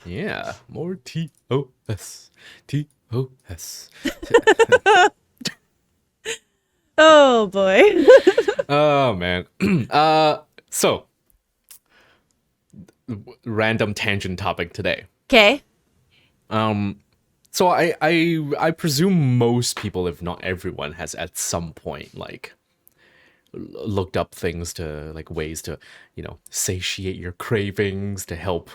Yeah, more TOS. TOS. Oh boy. Oh man. So random tangent topic today. Okay. So I presume most people, if not everyone, has at some point like looked up things to like ways to, satiate your cravings to help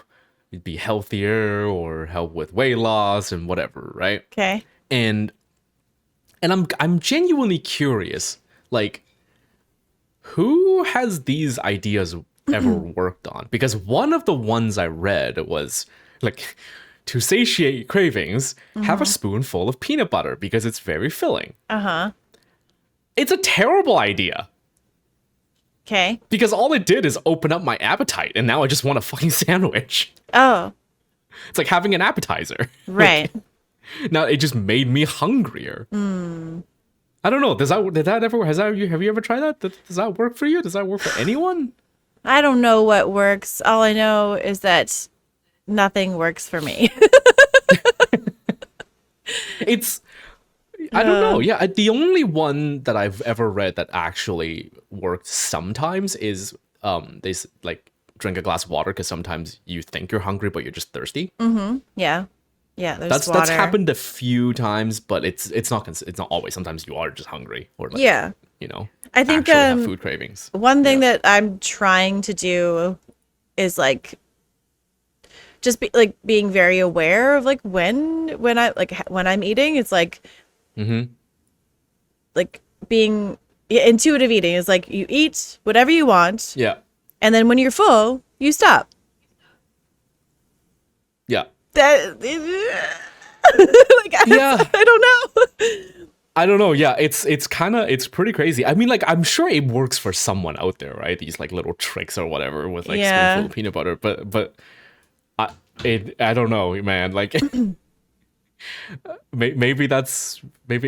be healthier or help with weight loss and whatever, right? Okay. And I'm genuinely curious, like who has these ideas ever worked on? Because one of the ones I read was like to satiate cravings, have a Mm-hmm. spoonful of peanut butter because it's very filling. Uh-huh. It's a terrible idea Okay. because all it did is open up my appetite and now I just want a fucking sandwich. Oh, It's like having an appetizer. right. Like now it just made me hungrier. Mm. I don't know. Did that ever have you ever tried that? Does that work for you? Does that work for anyone? I don't know what works. All I know is that nothing works for me. It's I don't know. Uh, Yeah, the only one that I've ever read that actually worked sometimes is like drink a glass of water because sometimes you think you're hungry but you're just thirsty. mm-hmm. Yeah. Yeah, there's That's water. happened a few times, but it's not always. Sometimes you are just hungry or like Yeah. I think actually have food cravings. one thing Yeah. that I'm trying to do is like just be like being very aware of like when I'm eating. It's Mm-hmm. like being yeah, intuitive eating is like you eat whatever you want, Yeah. and then when you're full, you stop. Yeah. That Yeah. I don't know. I don't know. Yeah, it's pretty crazy. I mean, like I'm sure it works for someone out there, right? These like little tricks or whatever with like spoonful Yeah. of peanut butter, but I don't know, man. Like maybe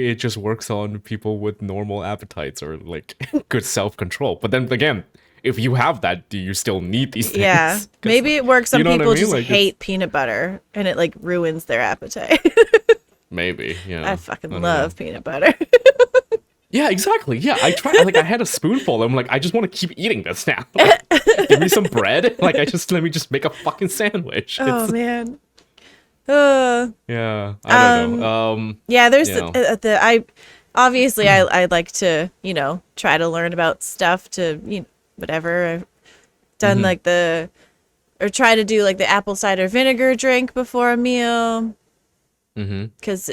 it just works on people with normal appetites or like good self control. But then again, if you have that, do you still need these Yeah. things? Because Maybe it works. you Some know what I people mean? just Like it's hate peanut butter and it like ruins their appetite. maybe, I yeah. I fucking don't know. love peanut butter. Yeah, exactly. Yeah, I tried. Like, I had a spoonful. I'm like, I just want to keep eating this now. Like, give me some bread. Like, let me just make a fucking sandwich. Oh It's man. Uh, yeah. I don't know. um yeah, there's You know. I obviously I like to, try to learn about stuff to, whatever. I've done Hmm. like or try to do like the apple cider vinegar drink before a meal. Hmm. Because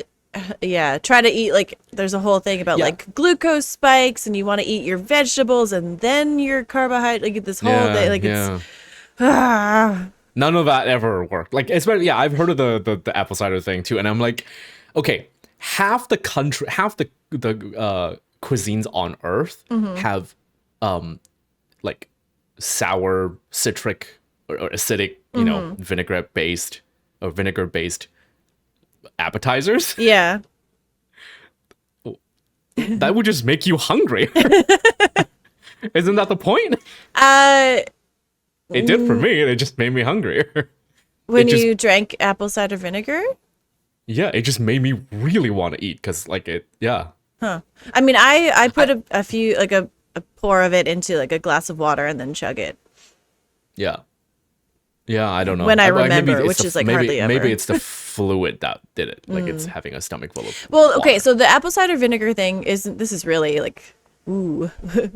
yeah, try to eat like there's a whole thing about Yeah. like glucose spikes and you want to eat your vegetables and then your carbohydrate, like this whole day, Yeah. like it's Yeah. ah, None of that ever worked. Like, especially, yeah, I've heard of the apple cider thing too, and I'm like, okay, half the cuisines on Earth mhm, have like sour, citric, or acidic, mhm. vinegar based appetizers. Yeah. That would just make you hungry. Isn't that the point? Uh It did for mm, me, and it just made me hungrier. It when just, you drank apple cider vinegar? yeah, it just made me really want to eat because, like, yeah. Huh. I mean, I I, put a few like a pour of it into like a glass of water and then chug it. yeah, yeah. I don't know. When I Maybe remember, it's which is like hardly maybe ever. it's the fluid that did it. Like, it's having a stomach full of Well, okay, water. so the apple cider vinegar thing isn't this is really like ooh,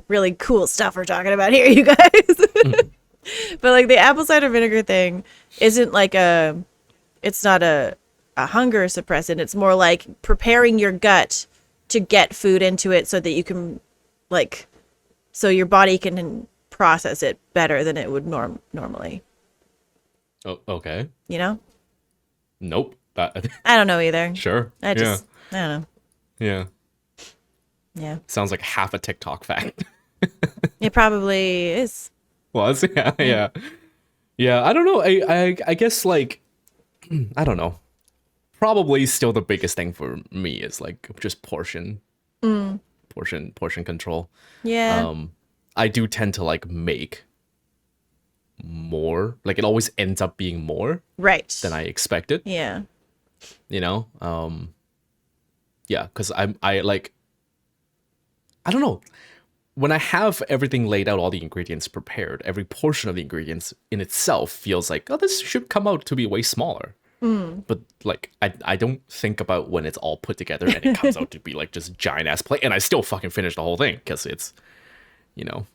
really cool stuff we're talking about here, you guys. But like the apple cider vinegar thing isn't like it's not a hunger suppressant. It's more like preparing your gut to get food into it so that you can like so your body can process it better than it would normally, Oh, okay. you know? Nope. That I don't know either. sure. I Yeah. just I don't know. Yeah. Yeah. Sounds like half a TikTok fact. It probably is. Was yeah, Yeah. yeah, yeah. I don't know. I guess like I don't know. Probably still the biggest thing for me is like just Mm. portion control. Yeah. I do tend to like make more. Like it always ends up being more Right. than I expected. Yeah. You know, yeah, because I like, I don't know. When I have everything laid out, all the ingredients prepared, every portion of the ingredients in itself feels like, oh, this should come out to be way smaller. But like, I don't think about when it's all put together and it comes out to be like just giant ass plate, and I still fucking finish the whole thing because it's, you know,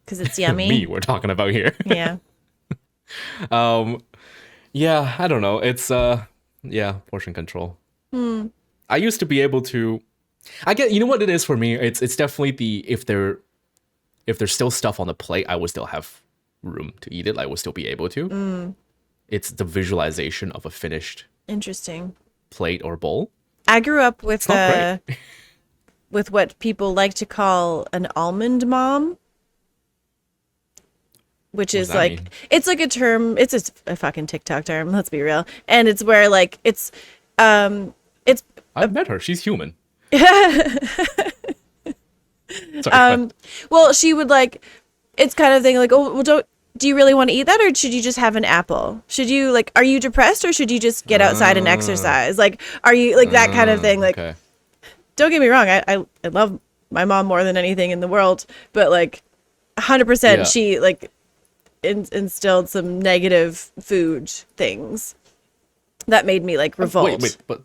Because it's yummy. me we're talking about here. Yeah. Yeah, I don't know. It's yeah, portion control. I used to be able to. I get, you know what it is for me. It's definitely the, if there's still stuff on the plate, I will still have room to eat it. I will still be able to. It's the visualization of a finished Interesting. plate or bowl. I grew up with not great. with what people like to call an almond mom, which What is does that like mean? it's like a term. It's a fucking TikTok term. Let's be real. And it's where like it's I've met her. She's human. Sorry. well, she would like, it's kind of thing like, oh, well, do you really want to eat that, or should you just have an apple? Should you like, are you depressed, or should you just get outside and exercise? Like, are you like that kind of thing? Like, okay. don't get me wrong, I love my mom more than anything in the world, but like 100% Yeah. she like instilled some negative food things that made me like revolt. Wait, but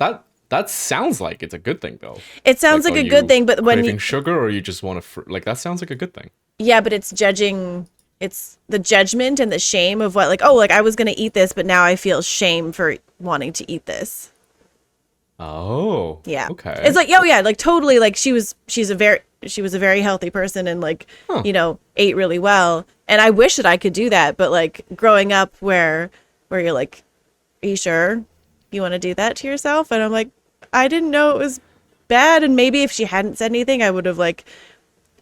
that sounds like it's a good thing though. It sounds like are a good you thing, but when craving you, sugar, or you just want to like, that sounds like a good thing. yeah, but it's judging, it's the judgment and the shame of what, like, oh, like I was gonna eat this, but now I feel shame for wanting to eat this. Oh. Yeah. Okay. It's like, oh yeah, like totally, like she was a very healthy person, and like, you know, ate really well. And I wish that I could do that, but like growing up where you're like, are you sure you want to do that to yourself? And I'm like, I didn't know it was bad, and maybe if she hadn't said anything, I would have like,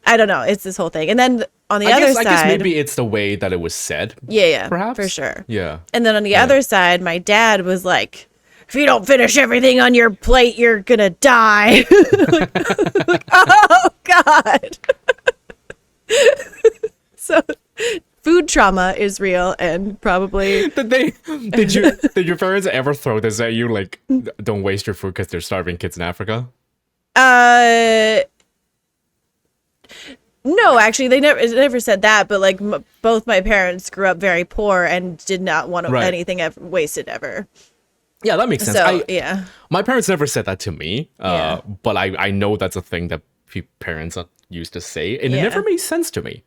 I don't know, it's this whole thing. And then on the other I side, guess maybe it's the way that it was said. yeah, Perhaps. for sure. Yeah. And then on the other side, my dad was like, if you don't finish everything on your plate, you're gonna die. Like, oh God. So food trauma is real, and probably Did your parents ever throw this at you, like, don't waste your food because they're starving kids in Africa? no, actually they never said that, but like both my parents grew up very poor and did not want Right. anything ever wasted ever. Yeah, that makes sense. So yeah. My parents never said that to me, Yeah. but I know that's a thing that parents used to say, and it Yeah. never made sense to me.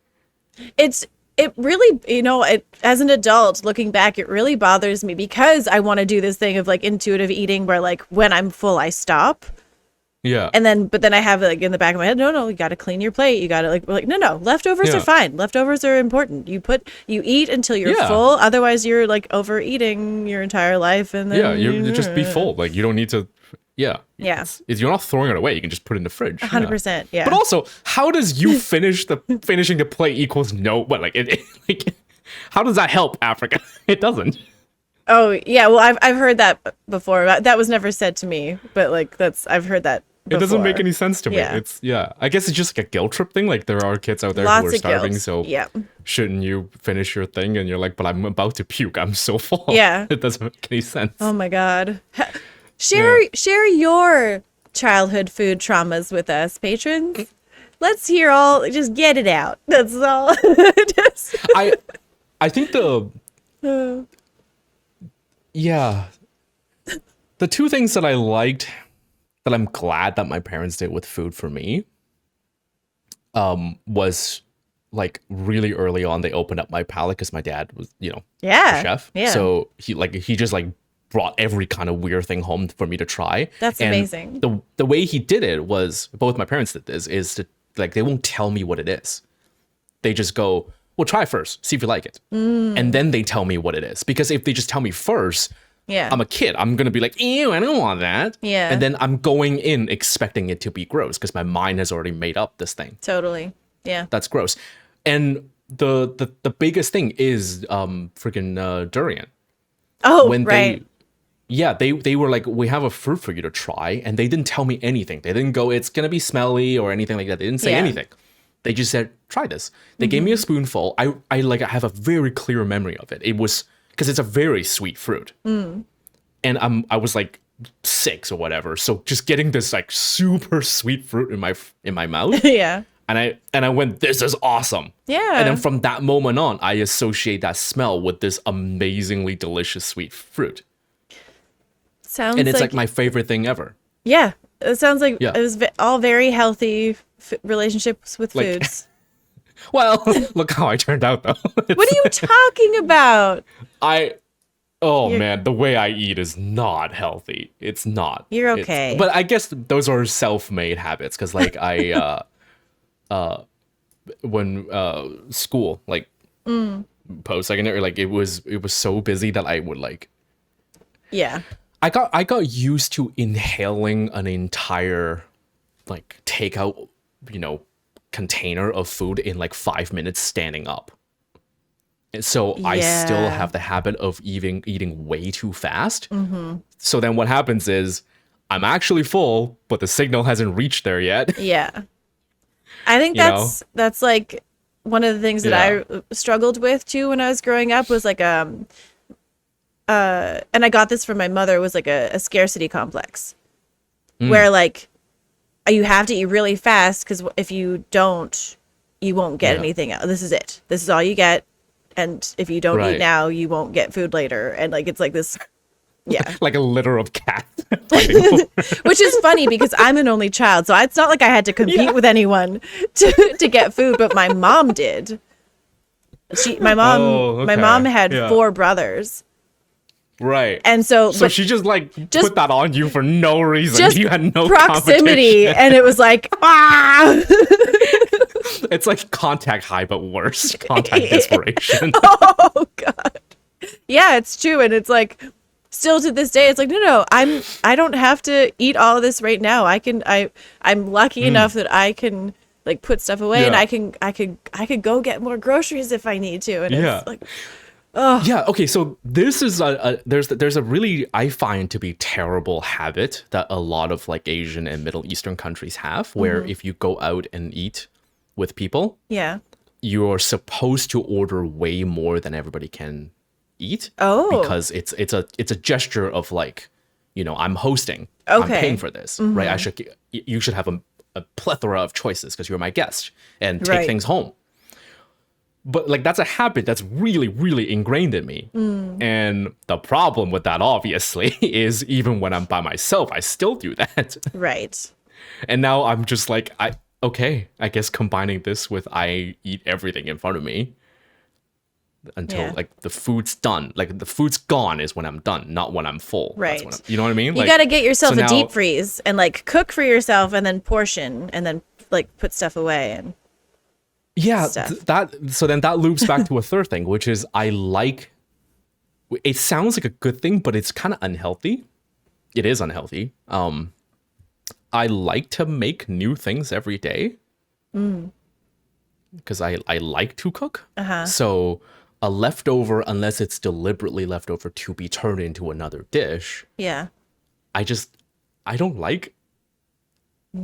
It really, you know, as an adult looking back, it really bothers me because I want to do this thing of like intuitive eating where like when I'm full, I stop. Yeah. But then I have like in the back of my head, no, you got to clean your plate. You got to like, we're like, no, leftovers Yeah. are fine. Leftovers are important. You eat until you're Yeah. full. Otherwise you're like overeating your entire life. And then Yeah, you just be full. Like, you don't need to. Yeah. Yeah. You're not throwing it away. You can just put it in the fridge. 100%. Yeah. But also, how does you finishing the plate equals no? What, like, like, how does that help Africa? It doesn't. Oh yeah. Well, I've heard that before. That was never said to me, but like I've heard that It doesn't before. make any sense to me. Yeah. I guess it's just like a guilt trip thing. Like, there are kids out there Lots who are of starving, guilt. so Yeah. shouldn't you finish your thing? And you're like, but I'm about to puke. I'm so full. Yeah. It doesn't make any sense. Oh my God. Share your childhood food traumas with us, patrons. Let's hear just get it out. That's all. Just- I think yeah, the two things that I liked, that I'm glad that my parents did with food for me, was like really early on, they opened up my palate because my dad was, a yeah. chef. Yeah. So he just like brought every kind of weird thing home for me to try. That's And amazing. The way he did it was, both my parents did this, is to, like, they won't tell me what it is. They just go, well, try first, see if you like it. And then they tell me what it is. Because if they just tell me first, Yeah. I'm a kid. I'm going to be like, ew, I don't want that. Yeah. And then I'm going in expecting it to be gross because my mind has already made up this thing. Totally. Yeah. That's gross. And the biggest thing is freaking durian. Oh, When right. they were like, we have a fruit for you to try, and they didn't tell me anything. They didn't go, it's gonna be smelly or anything like that. They didn't say Yeah. anything. They just said, try this. They gave me a spoonful. I have a very clear memory of it. It was because it's a very sweet fruit. And I was like 6 or whatever. So just getting this like super sweet fruit in my mouth. Yeah. And I went, this is awesome. Yeah. And then from that moment on, I associate that smell with this amazingly delicious sweet fruit. Sounds And it's like my favorite thing ever. Yeah. It sounds like Yeah. it was all very healthy relationships with Like- foods. Well, look how I turned out though. What are you talking about? Man, the way I eat is not healthy. It's not. You're It's- okay. but I guess those are self-made habits because like I when school like post-secondary, like it was so busy that I would like Yeah. I got used to inhaling an entire like takeout, container of food in like 5 minutes standing up. And so I still Yeah. have the habit of eating way too fast. So then what happens is I'm actually full, but the signal hasn't reached there yet. Yeah. I think You know? that's like one of the things that I struggled with too when I was growing up was like and I got this from my mother, was like a scarcity complex where like you have to eat really fast because if you don't, you won't get Yeah. anything else. This is it. This is all you get. And if you don't Right. eat now, you won't get food later. And like it's like this, yeah. Like a litter of cats fighting over. Which is funny because I'm an only child, so it's not like I had to compete with anyone to get food, but my mom did. My Oh, okay. mom had Yeah. 4 brothers. Right. And so, So but she just like just- put that on you for no reason. just You had no proximity, competition. and it was like, ah! It's like contact high, but worse. Contact desperation. Oh god. Yeah, it's true, and it's like still to this day, it's like no, I don't have to eat all of this right now. I'm lucky enough that I can like put stuff away, and Yeah. I could go get more groceries if I need to, and Yeah. it's like Yeah. Okay. So this is there's a really, I find, to be terrible habit that a lot of like Asian and Middle Eastern countries have, where if you go out and eat with people, yeah. you're supposed to order way more than everybody can eat. Oh. Because it's a gesture of like, I'm hosting. I'm Okay. paying for this, right? You should have a plethora of choices because you're my guest and take Right. things home. But like that's a habit that's really, really ingrained in me. And the problem with that, obviously, is even when I'm by myself, I still do that. Right. And now I'm just like, I guess combining this with I eat everything in front of me until Yeah. like the food's done. Like the food's gone is when I'm done, not when I'm full. That's Right. when you know what I mean? You got to get yourself so a now- deep freeze and like cook for yourself and then portion and then like put stuff away and Yeah, stuff. so then that loops back to a third thing, which is it sounds like a good thing, but it's kind of unhealthy. It is unhealthy. I like to make new things every day because I like to cook. So a leftover, unless it's deliberately left over to be turned into another dish, yeah. I don't like.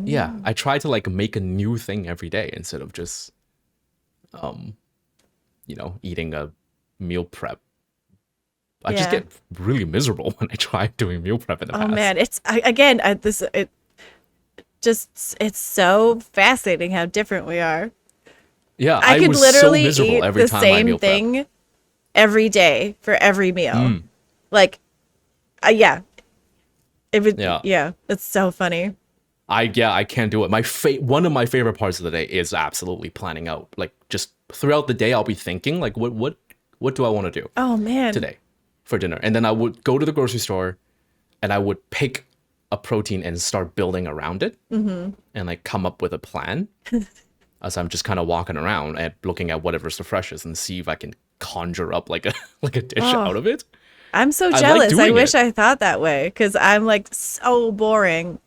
Yeah, I try to like make a new thing every day instead of just eating a meal prep. I just Yeah. get really miserable when I try doing meal prep in the Oh past. man, it's it's so fascinating how different we are. Yeah, I could was literally so miserable eat every the time I same meal prep. thing every day for every meal. Mm. Like, yeah. It would, Yeah. yeah, it's so funny. I can't do it. One of my favorite parts of the day is absolutely planning out. Like just throughout the day, I'll be thinking like, what do I want to do Oh man. today for dinner? And then I would go to the grocery store, and I would pick a protein and start building around it, and like come up with a plan. As I'm just kind of walking around and looking at whatever's the freshest and see if I can conjure up like a dish out of it. I'm so like jealous. I doing wish it. I thought that way because I'm like so boring.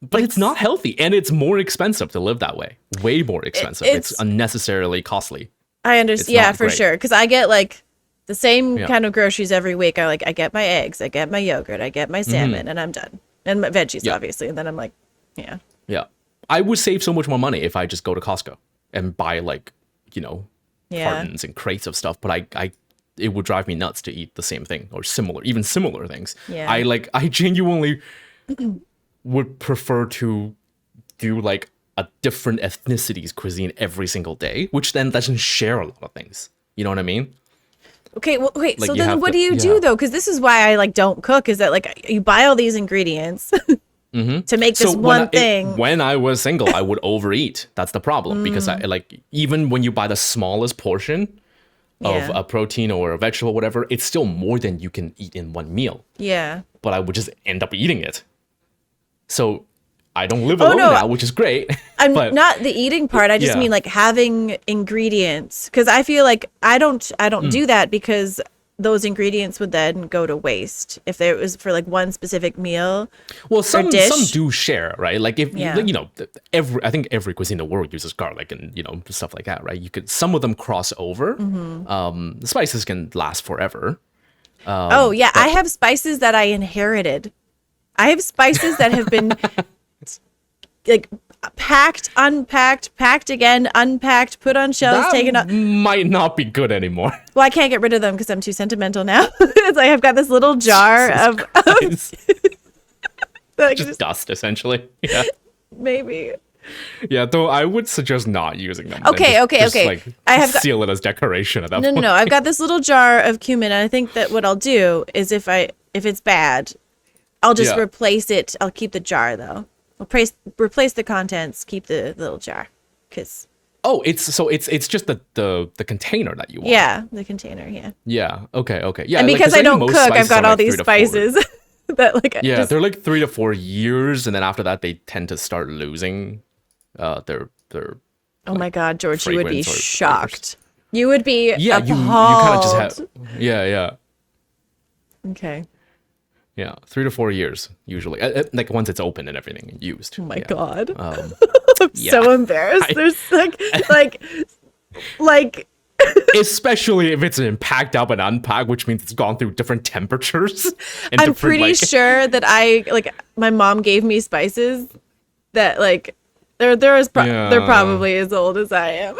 But it's not healthy, and it's more expensive to live that way. Way more expensive. It's it's- unnecessarily costly. I understand. Yeah, not for great. sure. Because I get like the same Yeah. kind of groceries every week. I get my eggs, I get my yogurt, I get my salmon, and I'm done. And my veggies, Yeah. obviously. And then I'm like, yeah. Yeah. I would save so much more money if I just go to Costco and buy like, you know, Yeah. cartons and crates of stuff. But I it would drive me nuts to eat the same thing or similar, even similar things. Yeah. I genuinely would prefer to do like a different ethnicity's cuisine every single day, which then doesn't share a lot of things. You know what I mean? Okay, well, wait. Like, So you then, have what to- do you yeah. do though? Because this is why I like don't cook. Is that like you buy all these ingredients to make this one thing? When I was single, I would overeat. That's the problem because I like even when you buy the smallest portion of Yeah. a protein or a vegetable, whatever, it's still more than you can eat in one meal. Yeah. But I would just end up eating it. So I don't live alone no, now, which is great. I'm but not the eating part. I just yeah. mean like having ingredients because I feel like I don't do that because those ingredients would then go to waste if there was for like one specific meal. well, some dish. do share, right? Like if Yeah. you know, I think every cuisine in the world uses garlic and you know stuff like that, right? You could some of them cross over. The spices can last forever. Oh yeah, I have spices that I inherited. I have spices that have been like packed, unpacked, packed again, unpacked, put on shelves, That taken out. might not be good anymore. Well, I can't get rid of them because I'm too sentimental now. It's like I've got this little jar of like, Just dust, essentially. Yeah. maybe. Yeah, though I would suggest not using them. Okay, Just- just, okay. Like, I have got- seal it as decoration at that No, point. no, no. I've got this little jar of cumin, and I think that what I'll do is if it's bad, I'll just Yeah. replace it. I'll keep the jar though. I'll replace the contents, keep the little jar, because Oh, it's just the container that you want. yeah, the container, yeah. Yeah. Okay. Okay. Yeah. And like, because 'cause I don't most cook, I've spices got are all like these 3 to 4 spices that like Yeah, just, they're like 3 to 4 years, and then after that, they tend to start losing their. oh my god, George, you would be fragrance or flavors. shocked. You would be Yeah, you kind of just have. Yeah. Okay. Yeah. 3 to 4 years usually. Like once it's open and everything and used. Oh my yeah. god. Um, I'm yeah. so embarrassed. There's like especially if it's been packed up and unpacked, which means it's gone through different temperatures. And I'm different, pretty like, sure that my mom gave me spices that like they're Yeah. probably as old as I am.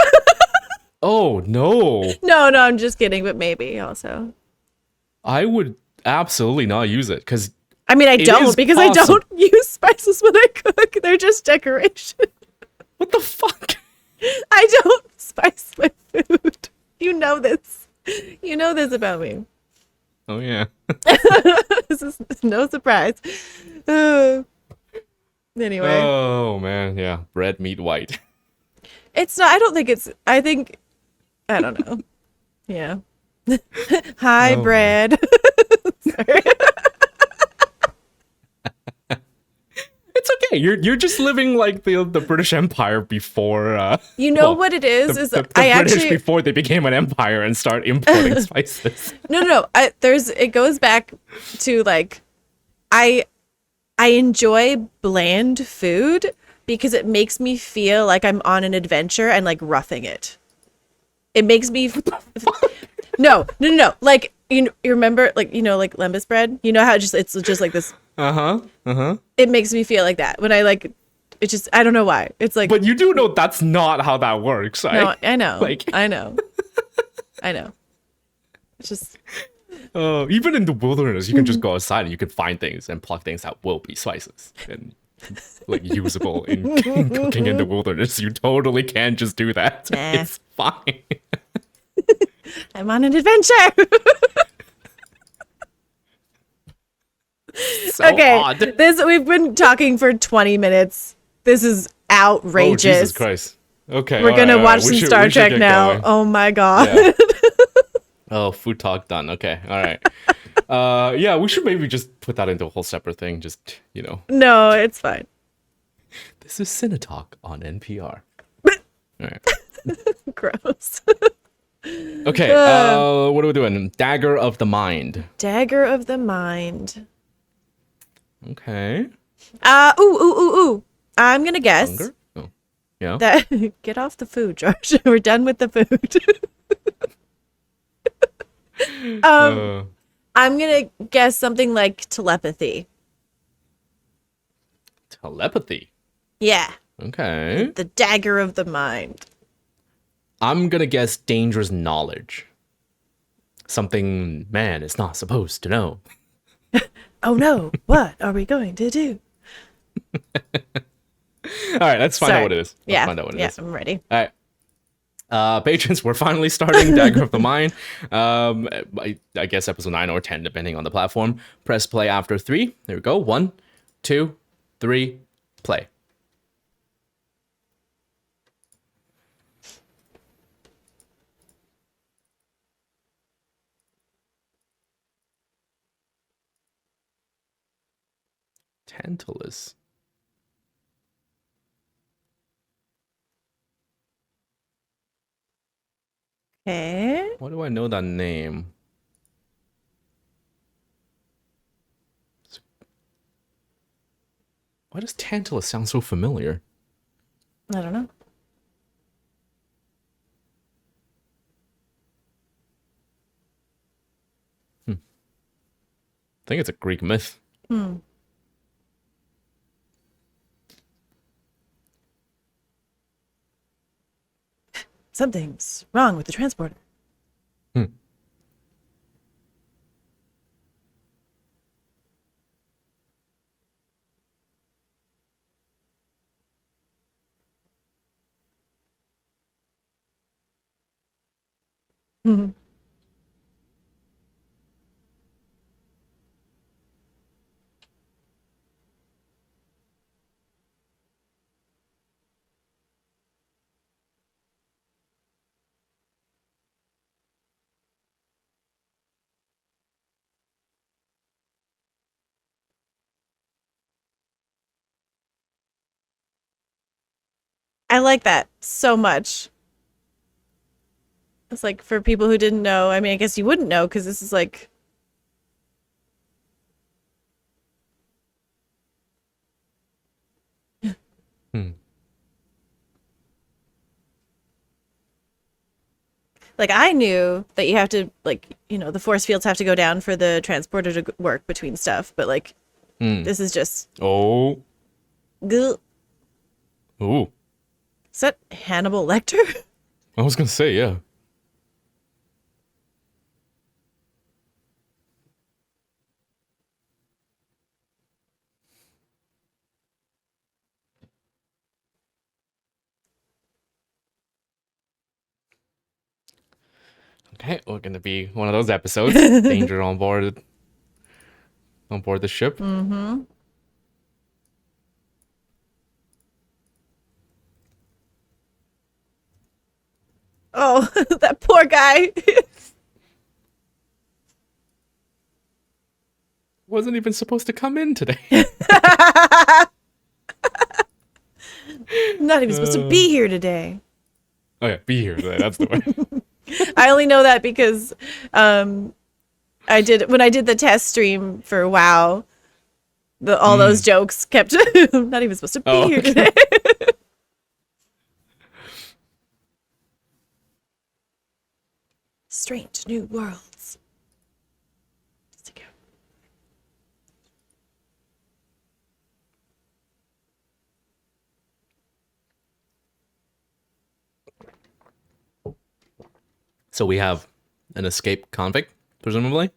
Oh no, No, I'm just kidding, but maybe also. I would absolutely not use it because I mean, I It don't is because I don't use spices when I cook. They're just decoration. what the fuck? I don't spice my food. You know this. You know this about me. Oh yeah. This is no surprise. Anyway, Oh man, yeah. Red meat white. it's not. I don't think it's. I think. I don't know. Yeah. Hi, Oh, bread. Sorry. It's okay. You're just living like the British Empire before. You know well, what it is? the, Is the I British actually before they became an empire and start importing spices. no. It goes back to like, I enjoy bland food because it makes me feel like I'm on an adventure and like roughing it. It makes me no. Like you remember like like lembas bread. You know how it's just like this. It makes me feel like that when I like. It just I don't know why. It's like But you do know that's not how that works, right? no. I know. Like I know. It's just even in the wilderness, you can just go outside and you can find things and pluck things that will be spices and like usable in cooking in the wilderness. You totally can just do that. Nah. It's fine. I'm on an adventure. So Okay, odd. we've been talking for 20 minutes. This is Oh, outrageous. Jesus Christ. Okay. We're all gonna right, watch we some should- Star we should Trek get now. going. Oh my god. Yeah. Oh, food talk done. Okay. All right. Yeah, we should maybe just put that into a whole separate thing. Just, No, it's fine. this is Cinetalk on NPR. All right. Gross. Okay. What are we doing? Dagger of the Mind. Dagger of the Mind. Okay. Ooh. I'm gonna guess Hunger? Oh. Yeah. that get off the food, Josh. We're done with the food. I'm gonna guess something like telepathy. Telepathy. Yeah. Okay. The dagger of the mind. I'm gonna guess dangerous knowledge. Something man is not supposed to know. Oh no, what are we going to do? All right, let's find out Sorry. what it is. Let's Yeah, find out what it yeah, is. I'm ready. All right. Patrons, we're finally starting Dagger of the Mind. I guess episode 9 or 10, depending on the platform. Press play after 3. There we go. 1, 2, 3, play. Tantalus. Okay. Why do I know that name? Why does Tantalus sound so familiar? I don't know. I think it's a Greek myth. Hmm. Something's wrong with the transporter. Hmm. Mhm. I like that so much. It's like for people who didn't know. I mean, I guess you wouldn't know because this is Hmm. like I knew that you have to the force fields have to go down for the transporter to work between stuff, but like Hmm. this is just Oh. gah. Ooh. Is that Hannibal Lecter? I was gonna say, yeah. Okay, we're gonna be one of those episodes. Danger on board the ship. Mm-hmm. Oh, that poor guy. Wasn't even supposed to come in today. Not even supposed to be here today. Oh yeah, be here today. That's the way. I only know that because um I did when I did the test stream for WoW, all those Mm. jokes kept not even supposed to be Oh, here okay. today. Strange new worlds. So we have an escaped convict, presumably,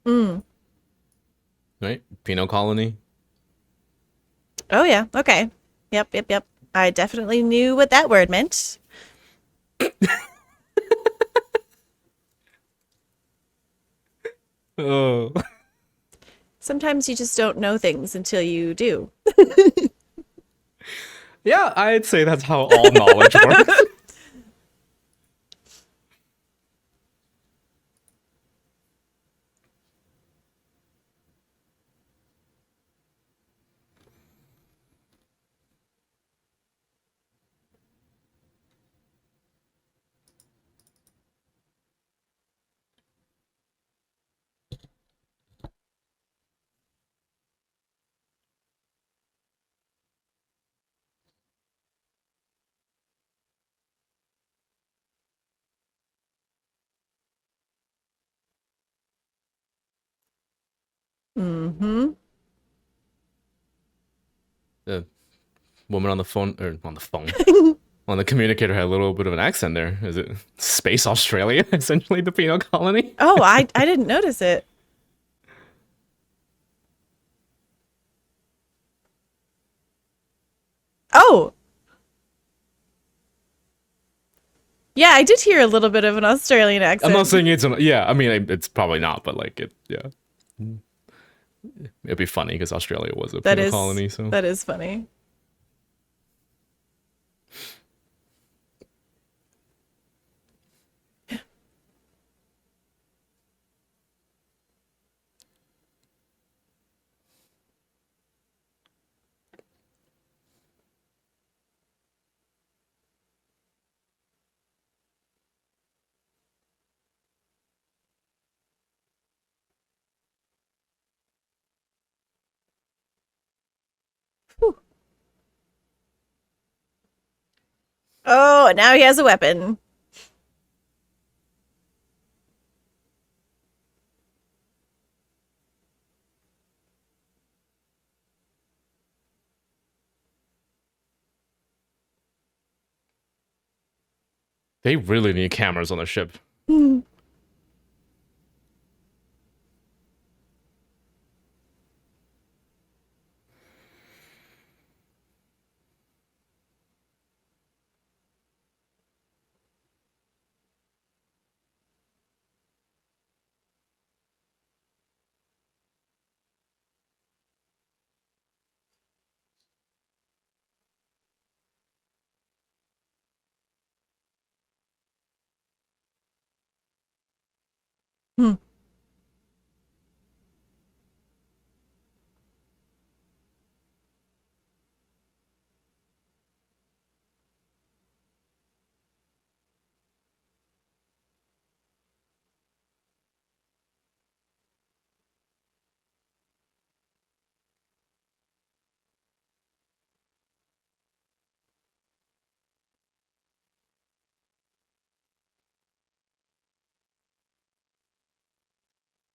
Mm. right? Penal colony. Oh yeah. Okay. Yep. Yep. Yep. I definitely knew what that word meant. Oh. Sometimes you just don't know things until you do. Yeah, I'd say that's how all knowledge works. Mm-hmm. Uh, woman on the phone or on the phone on the communicator had a little bit of an accent there. Is it Space Australia, essentially the penal colony? Oh, I didn't notice it. Oh, yeah, I did hear a little bit of an Australian I'm not accent. saying it's yeah. I mean, it's probably not, but like it, yeah. It'd be funny because Australia was a That penal is colony, so that is funny. Whew. Oh, and now he has a weapon. they really need cameras on the ship. Hmm.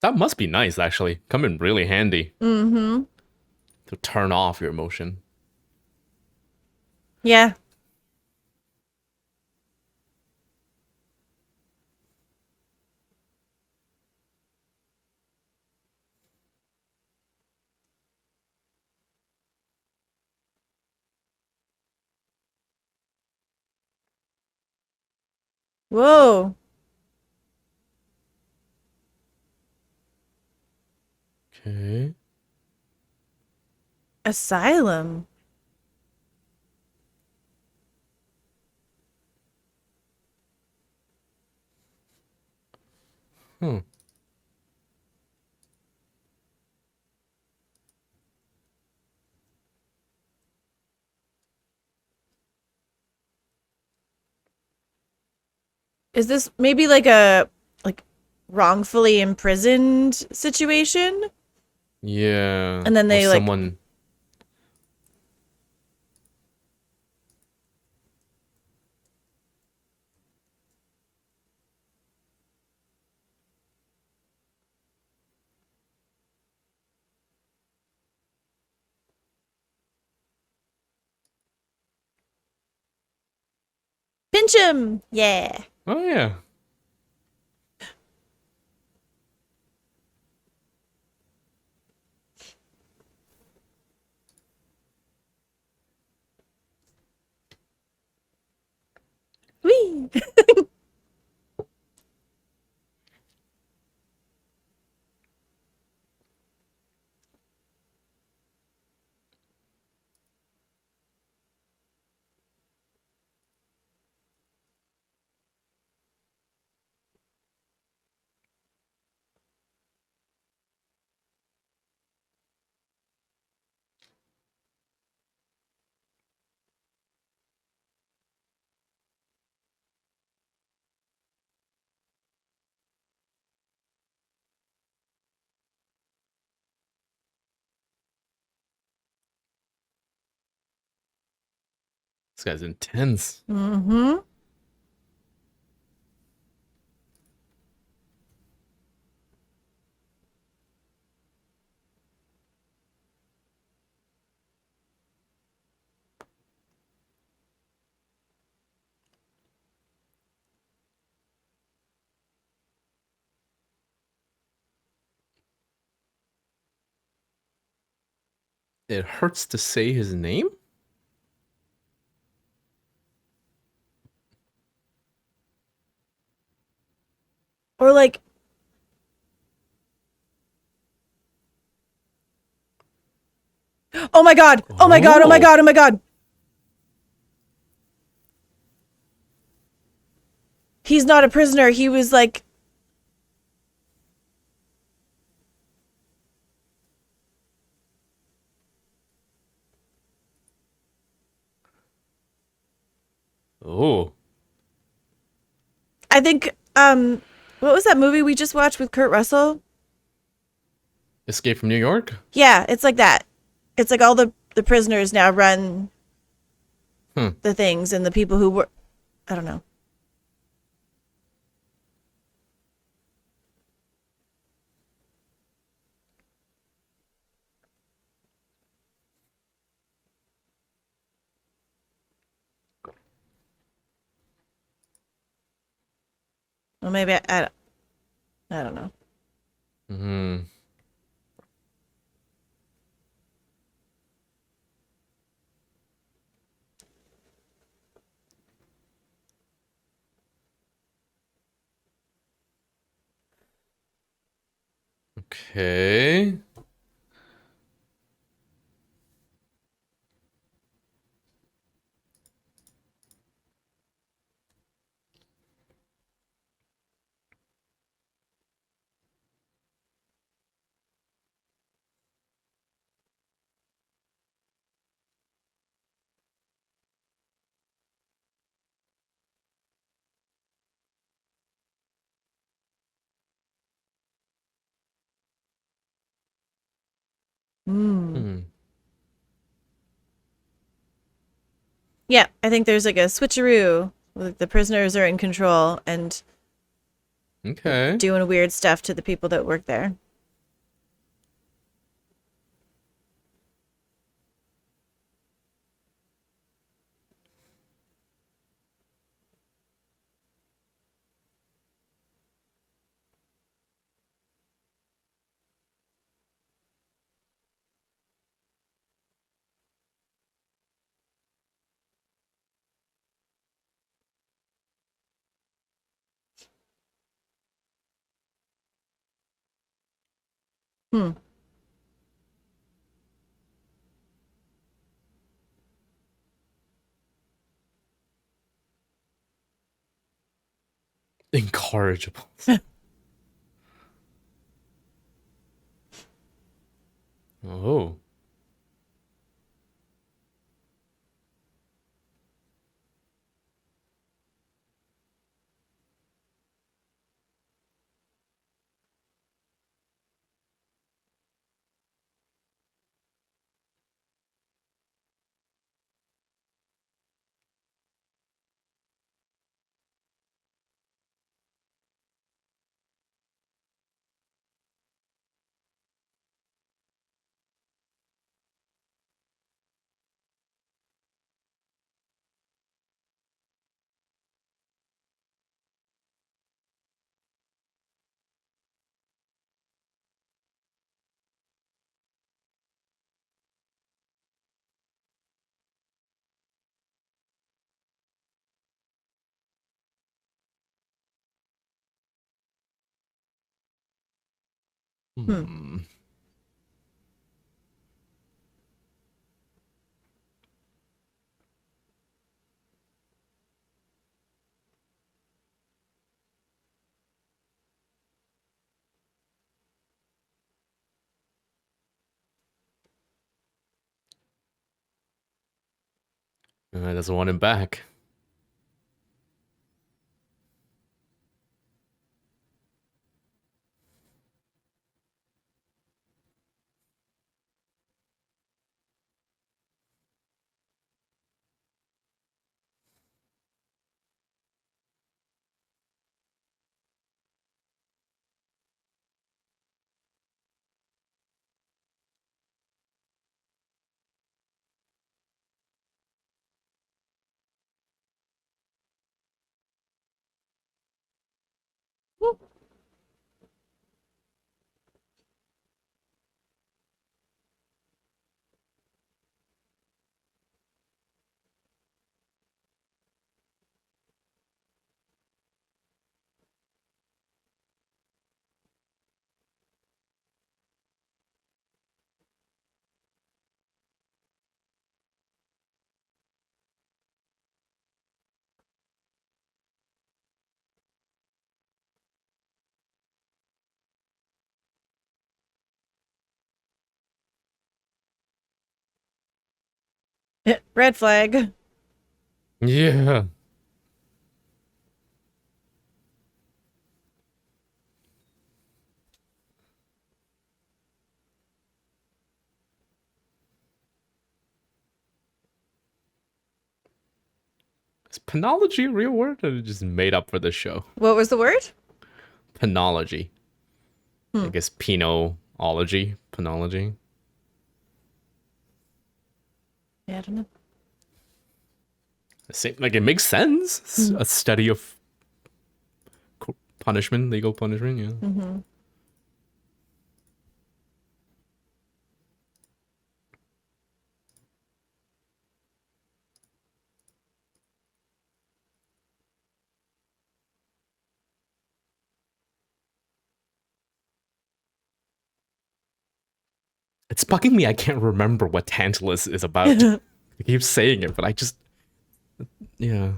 That must be nice, actually. Come in really handy Mm-hmm. to turn off your emotion. Yeah. Whoa. Okay. Asylum. Hmm. Is this maybe like a like wrongfully imprisoned situation? Yeah. And then Or they like someone. pinch him. Yeah. Oh yeah. Whee. This guy's intense. Mm-hmm. It hurts to say his name? Or like, oh my god, oh my god, oh my Oh. god, oh my god. He's not a prisoner. He was like, Oh. I think, what was that movie we just watched with Kurt Russell? Escape from New York? Yeah, it's like that. It's like all the prisoners now run Hmm. the things, and the people who were, I don't know. Well, maybe I don't know. Hmm. Okay. Hmm. Hmm. Yeah, I think there's like a switcheroo. Like the prisoners are in control and like Okay. doing weird stuff to the people that work there. Hmm. Incorrigibles. Oh. Hmm. Hmm. I doesn't want him back. Red flag. Yeah. Is penology a real word or is it just made up for the show? What was the word? Penology. I Hmm. guess penology. Penology. Yeah, I don't know. Same, like it makes sense. Hmm. A study of punishment, legal punishment, yeah. Mm-hmm. It's bugging me I can't remember what Tantalus is about. I keep saying it, but I just yeah.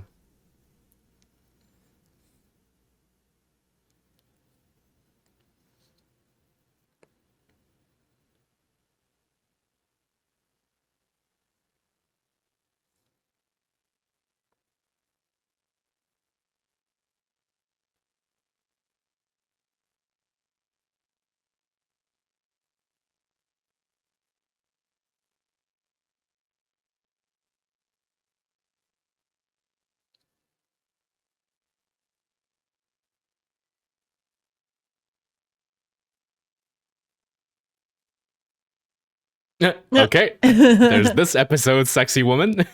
Okay. There's this episode, sexy woman.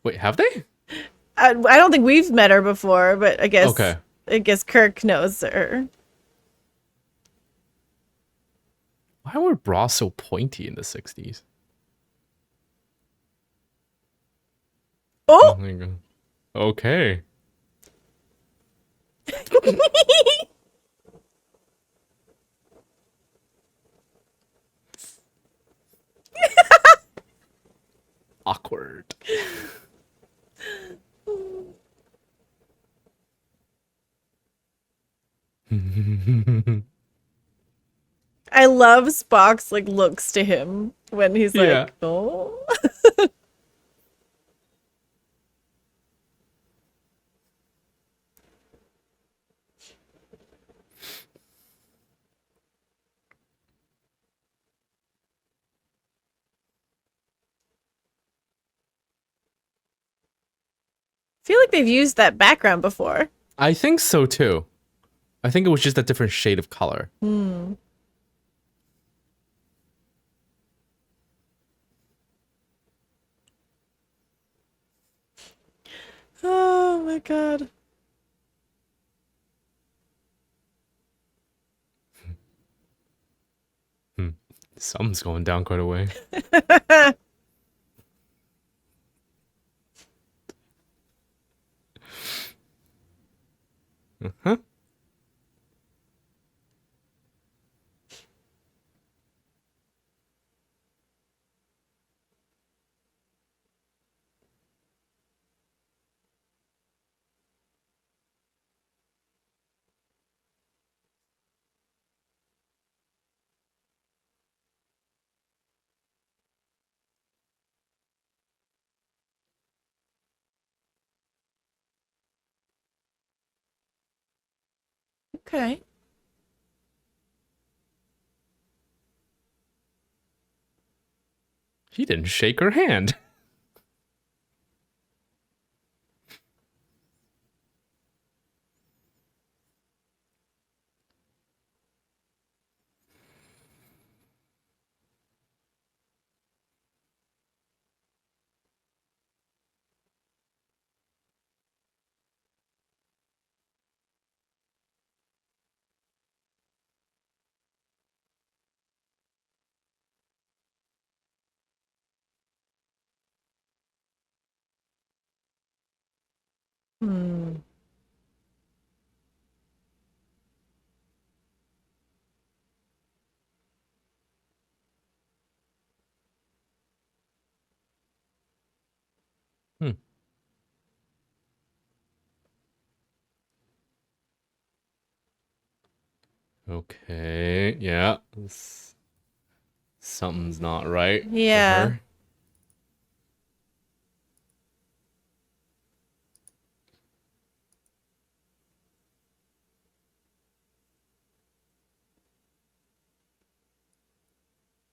Wait, have they? I don't think we've met her before, but Okay. I guess Kirk knows her. Why were bras so pointy in the 60s? Oh, Oh, there you go. Okay. Awkward. I love Spock's like looks to him when he's Yeah. like, "Oh." I feel like they've used that background before. I think so too. I think it was just a different shade of color. Hmm. Oh my god. Hmm. Something's going down quite a way. Huh? Okay. He didn't shake her hand. Hmm. Hmm. Okay, yeah. Something's not right for Yeah. her.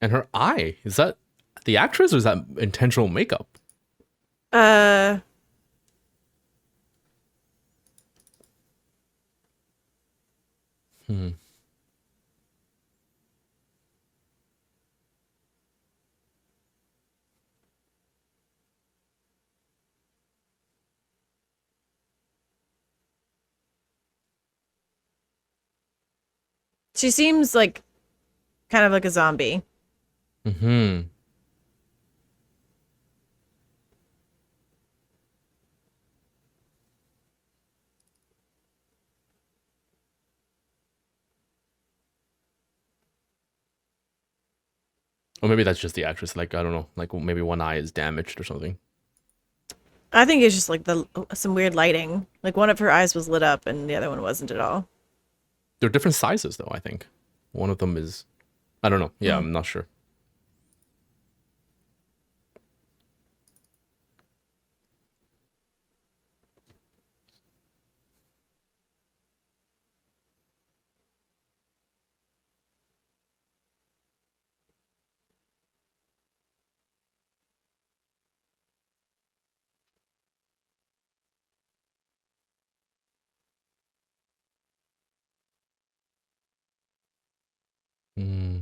And her eye, is that the actress or is that intentional makeup? Uh, Hmm. she seems like kind of like a zombie. Hmm. Or maybe that's just the actress. Like, I don't know. Like, maybe one eye is damaged or something. I think it's just like the some weird lighting. Like one of her eyes was lit up and the other one wasn't at all. They're different sizes, though, I think. One of them is. I don't know. Yeah, Hmm. I'm not sure. Hmm.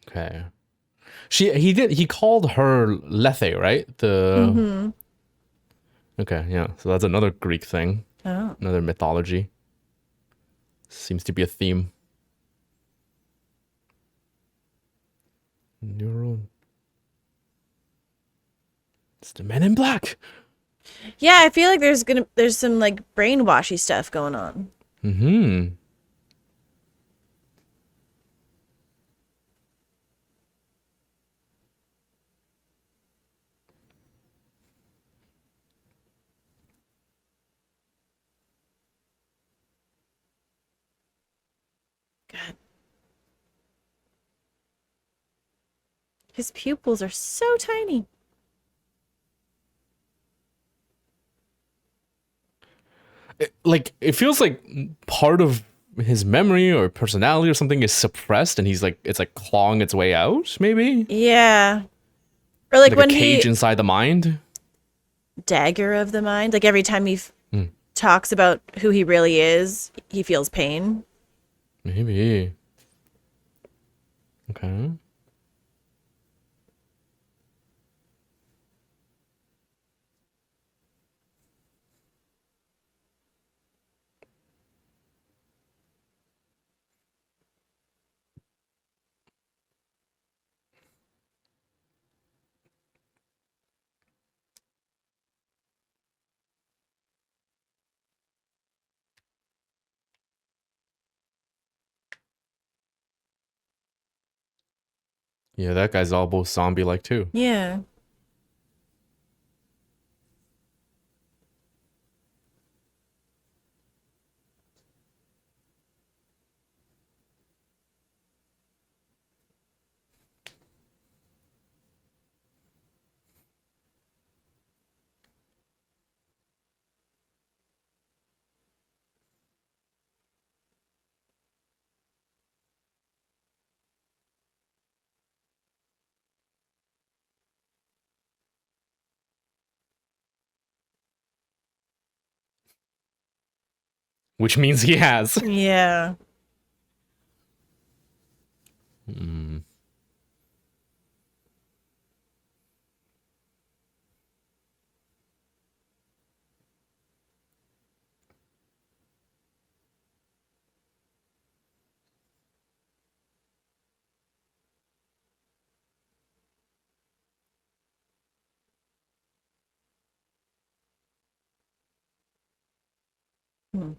Okay. He called her Lethe, right? The Mm-hmm. Okay, yeah. So that's another Greek thing, Oh. another mythology. Seems to be a theme. Neural. It's the Men in Black. Yeah, I feel like there's some like brainwashy stuff going on. Hmm. God, his pupils are so tiny. It feels like part of his memory or personality or something is suppressed, and he's like it's like clawing its way out. Maybe Yeah. Or like like a when cage he inside the mind. dagger of the mind, like every time Hmm. talks about who he really is, he feels pain. Maybe. Okay. Yeah, that guy's almost zombie-like too. Yeah. Which means he has. Yeah. Hmm. Hmm.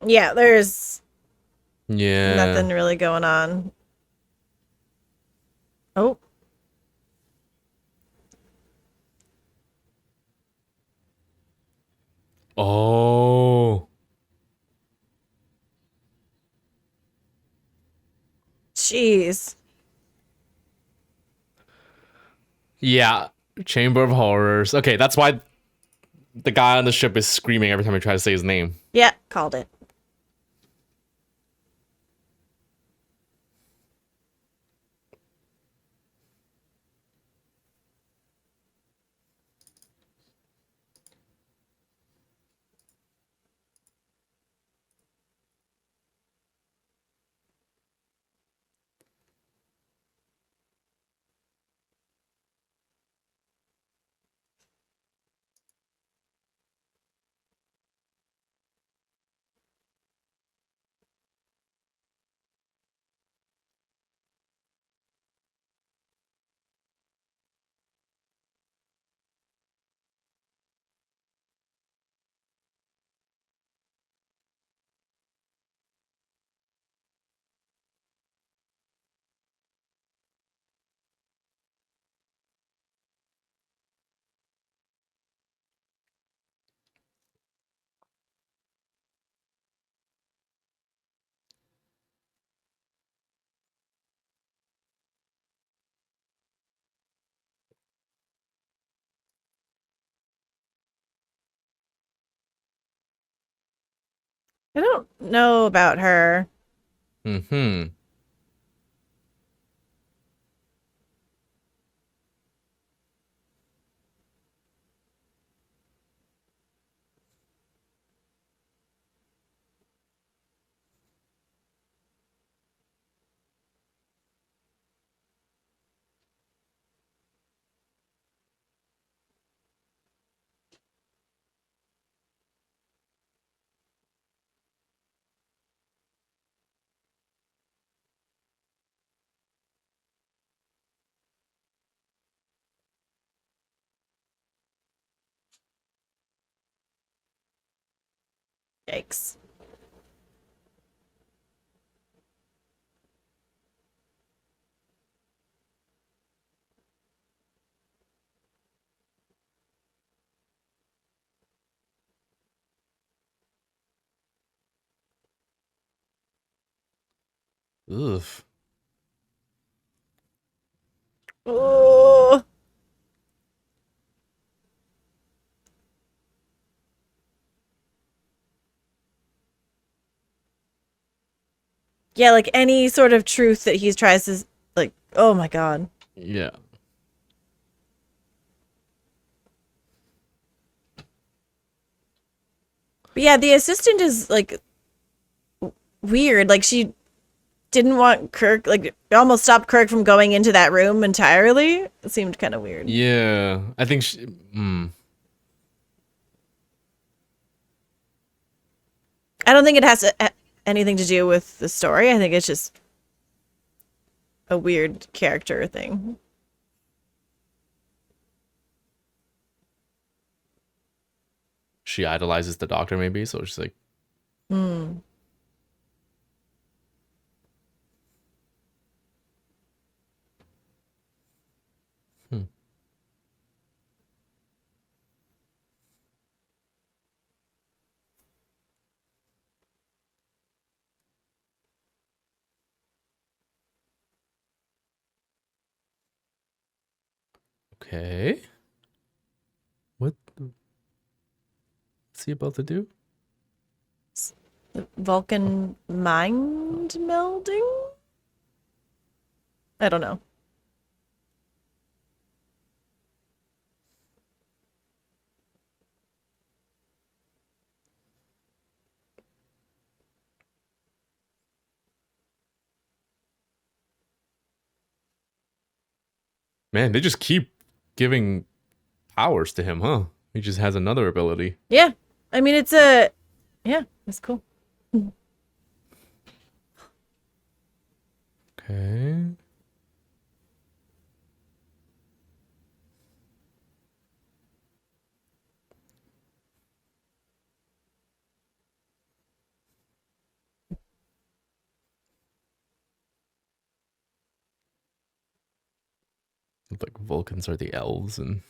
Yeah, there's Yeah. nothing really going on. Oh, Oh. jeez. Yeah. Chamber of Horrors. Okay, that's why the guy on the ship is screaming every time I try to say his name. Yeah, called it. I don't know about her. Hmm. Yikes. Ugh. Oh, yeah, like any sort of truth that he tries to, like, oh my god. Yeah. But yeah, the assistant is like weird. Like she didn't want Kirk, like it almost stopped Kirk from going into that room entirely. It seemed kind of weird. Yeah. I think she. Hmm. I don't think it has anything to do with the story. I think it's just a weird character thing. She idolizes the doctor, maybe. So she's like, Hmm. hmm. Okay. What's he about to do? Vulcan mind melding? I don't know. Man, they just keep giving powers to him, huh? He just has another ability. Yeah. I mean, it's a, yeah, it's cool. Okay. Like Vulcans are the elves, and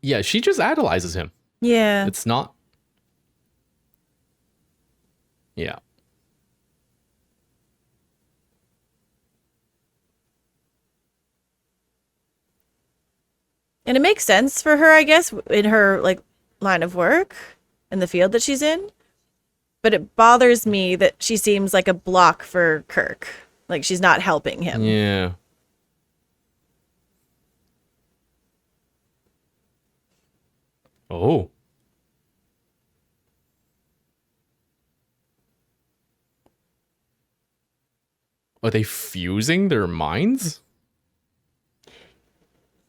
yeah, she just idolizes him. Yeah. It's not. Yeah. And it makes sense for her, I guess, in her like line of work in the field that she's in. But it bothers me that she seems like a block for Kirk. Like she's not helping him. Yeah. Oh. Are they fusing their minds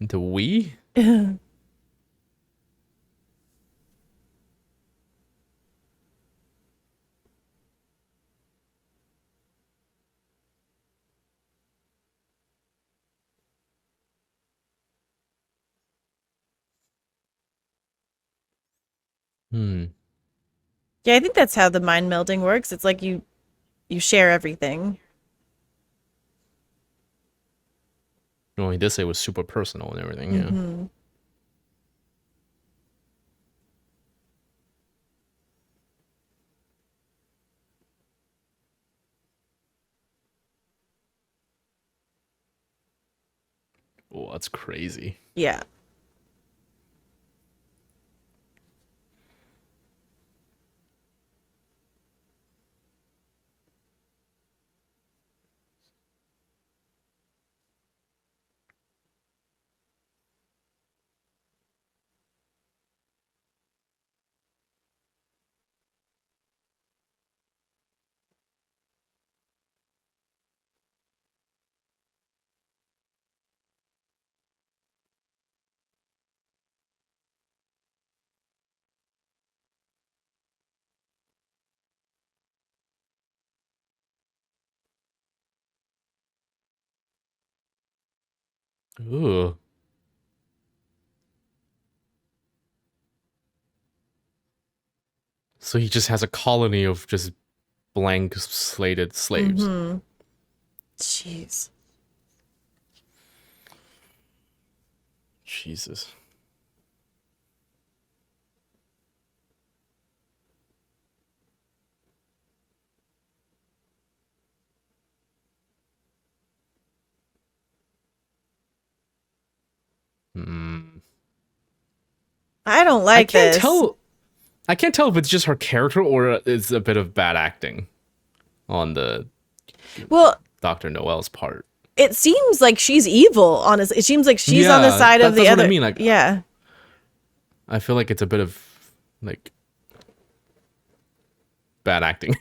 into we? Hmm. Yeah, I think that's how the mind melding works. It's like you share everything. Well, he did say it was super personal and everything. Yeah. Mm-hmm. Oh, that's crazy. Yeah. Ugh. So he just has a colony of just blank slated slaves. Mm-hmm. Jeez. Jesus. Hmm. I don't I like can't this. tell. I can't tell if it's just her character or it's a bit of bad acting on the Well, Dr. Noel's part. it seems like she's evil, honestly. It seems like she's on the Yeah, side of the that's what I other. mean. Like, Yeah. I feel like it's a bit of like bad acting.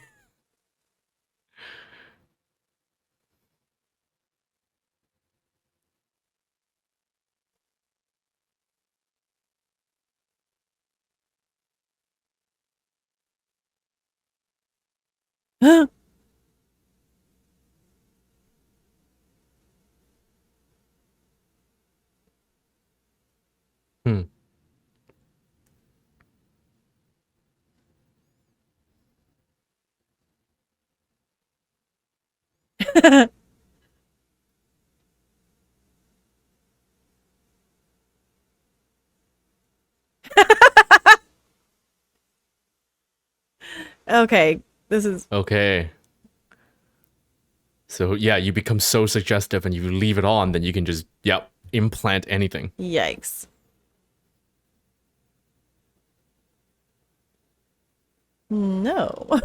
Hmm. Okay. This is Okay. So yeah, you become so suggestive and you leave it on, then you can just, yep, implant anything. Yikes. No.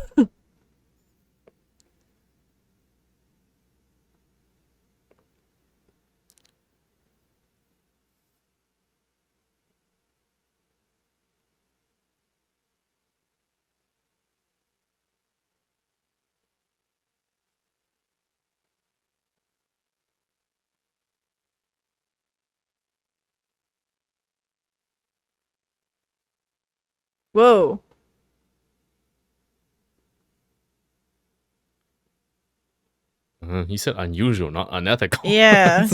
Whoa. He said unusual, not unethical. Yeah.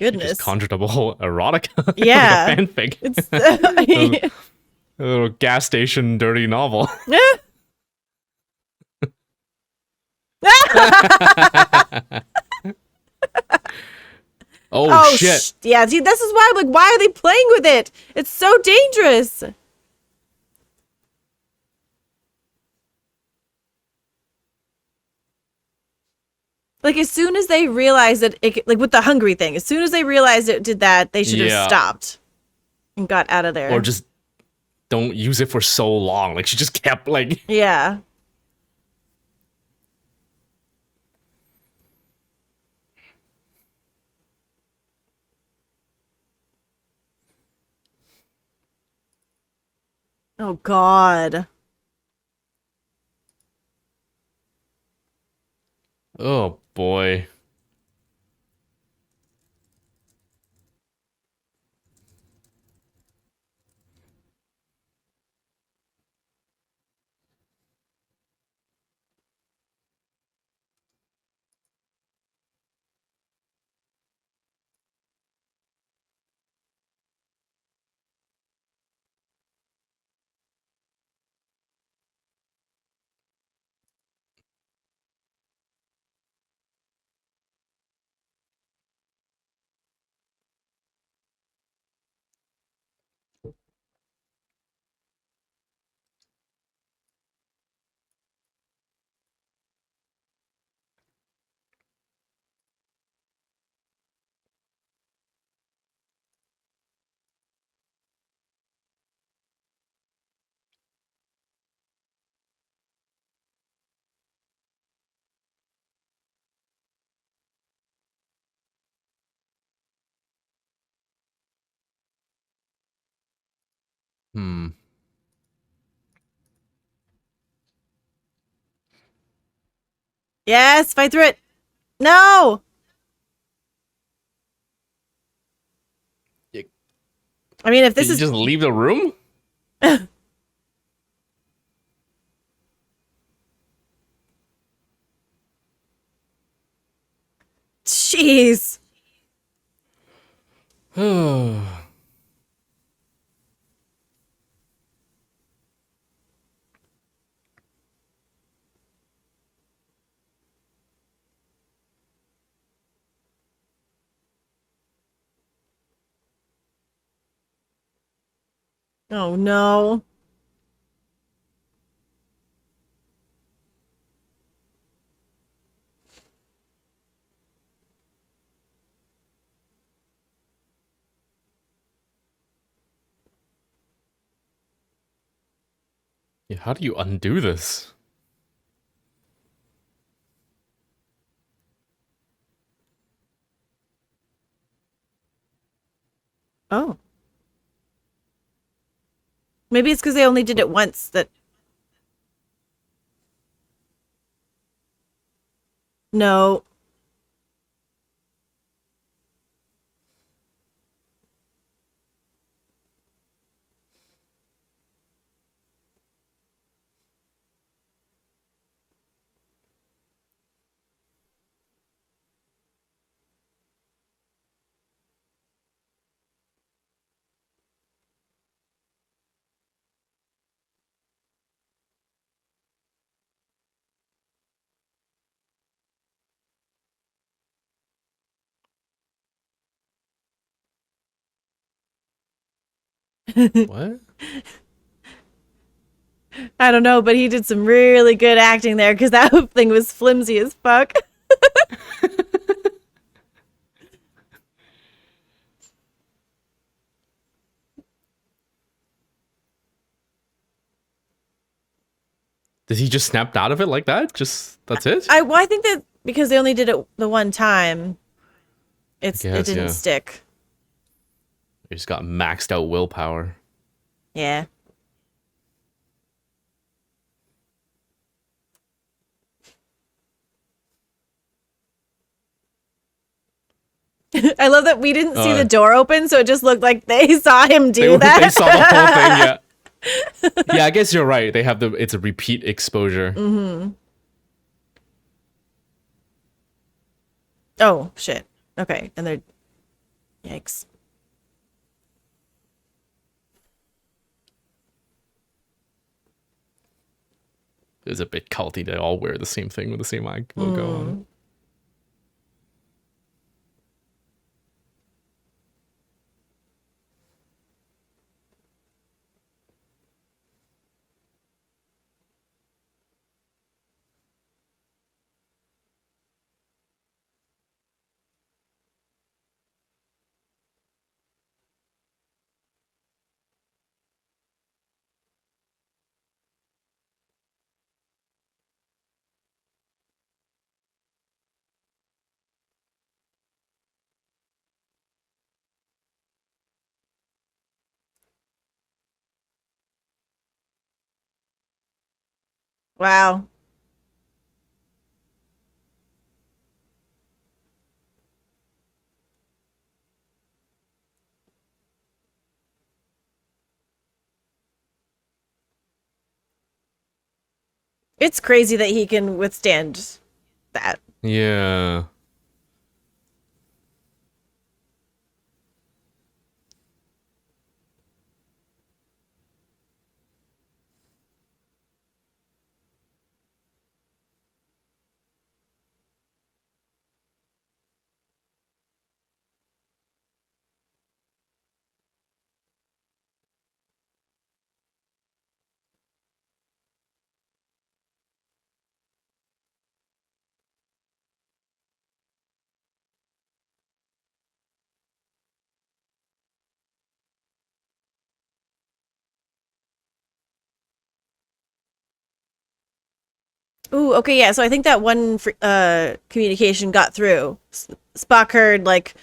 You just Goodness. conjured up a whole erotica, like a Yeah. fanfic, It's a little gas station dirty novel. Oh Oh, shit! yeah. See, this is why I'm like, why are they playing with it? It's so dangerous. Like, as soon as they realized that like with the hungry thing, as soon as they realized it did that, they should have Yeah, stopped and got out of or there. just don't use it for so long. Like she just kept like, Yeah. Oh, God. oh boy. Hmm. Yes, fight through it. No. Did I mean, if this you is just leave the room? jeez. Oh Oh, no. yeah, how do you undo this? Oh. Maybe it's because they only did it once that. No. What? I don't know, but he did some really good acting there because that thing was flimsy as fuck. Did he just snapped out of it like that? Just that's it? I think that because they only did it the one time, I it guess, didn't yeah. stick. He just got maxed out willpower. Yeah. I love that we didn't see the Uh, door open, so it just looked like they saw him they do they that. saw the whole thing, yeah. Yeah, I guess you're right. They have it's a repeat exposure. Mm-hmm. Oh shit. Okay, and they're yikes. It's a bit culty. They all wear the same thing with the same logo on it. Mm. Wow. It's crazy that he can withstand that. Yeah. Ooh, okay, yeah. So I think that one communication got through. Spock heard like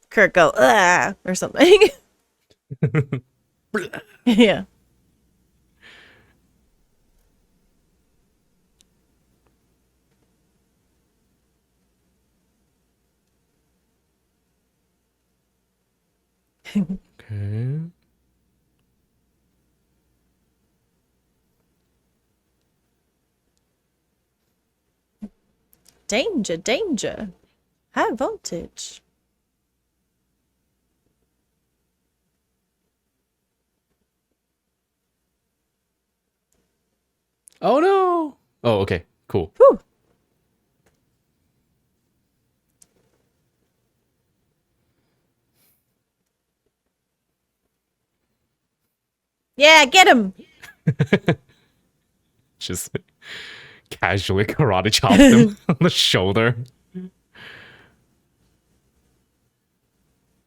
Kirk go or something. Yeah. Okay. Danger, danger. High voltage. Oh no. Oh, okay. Cool. Whew. Yeah, get him. Just casually karate chopped him on the shoulder.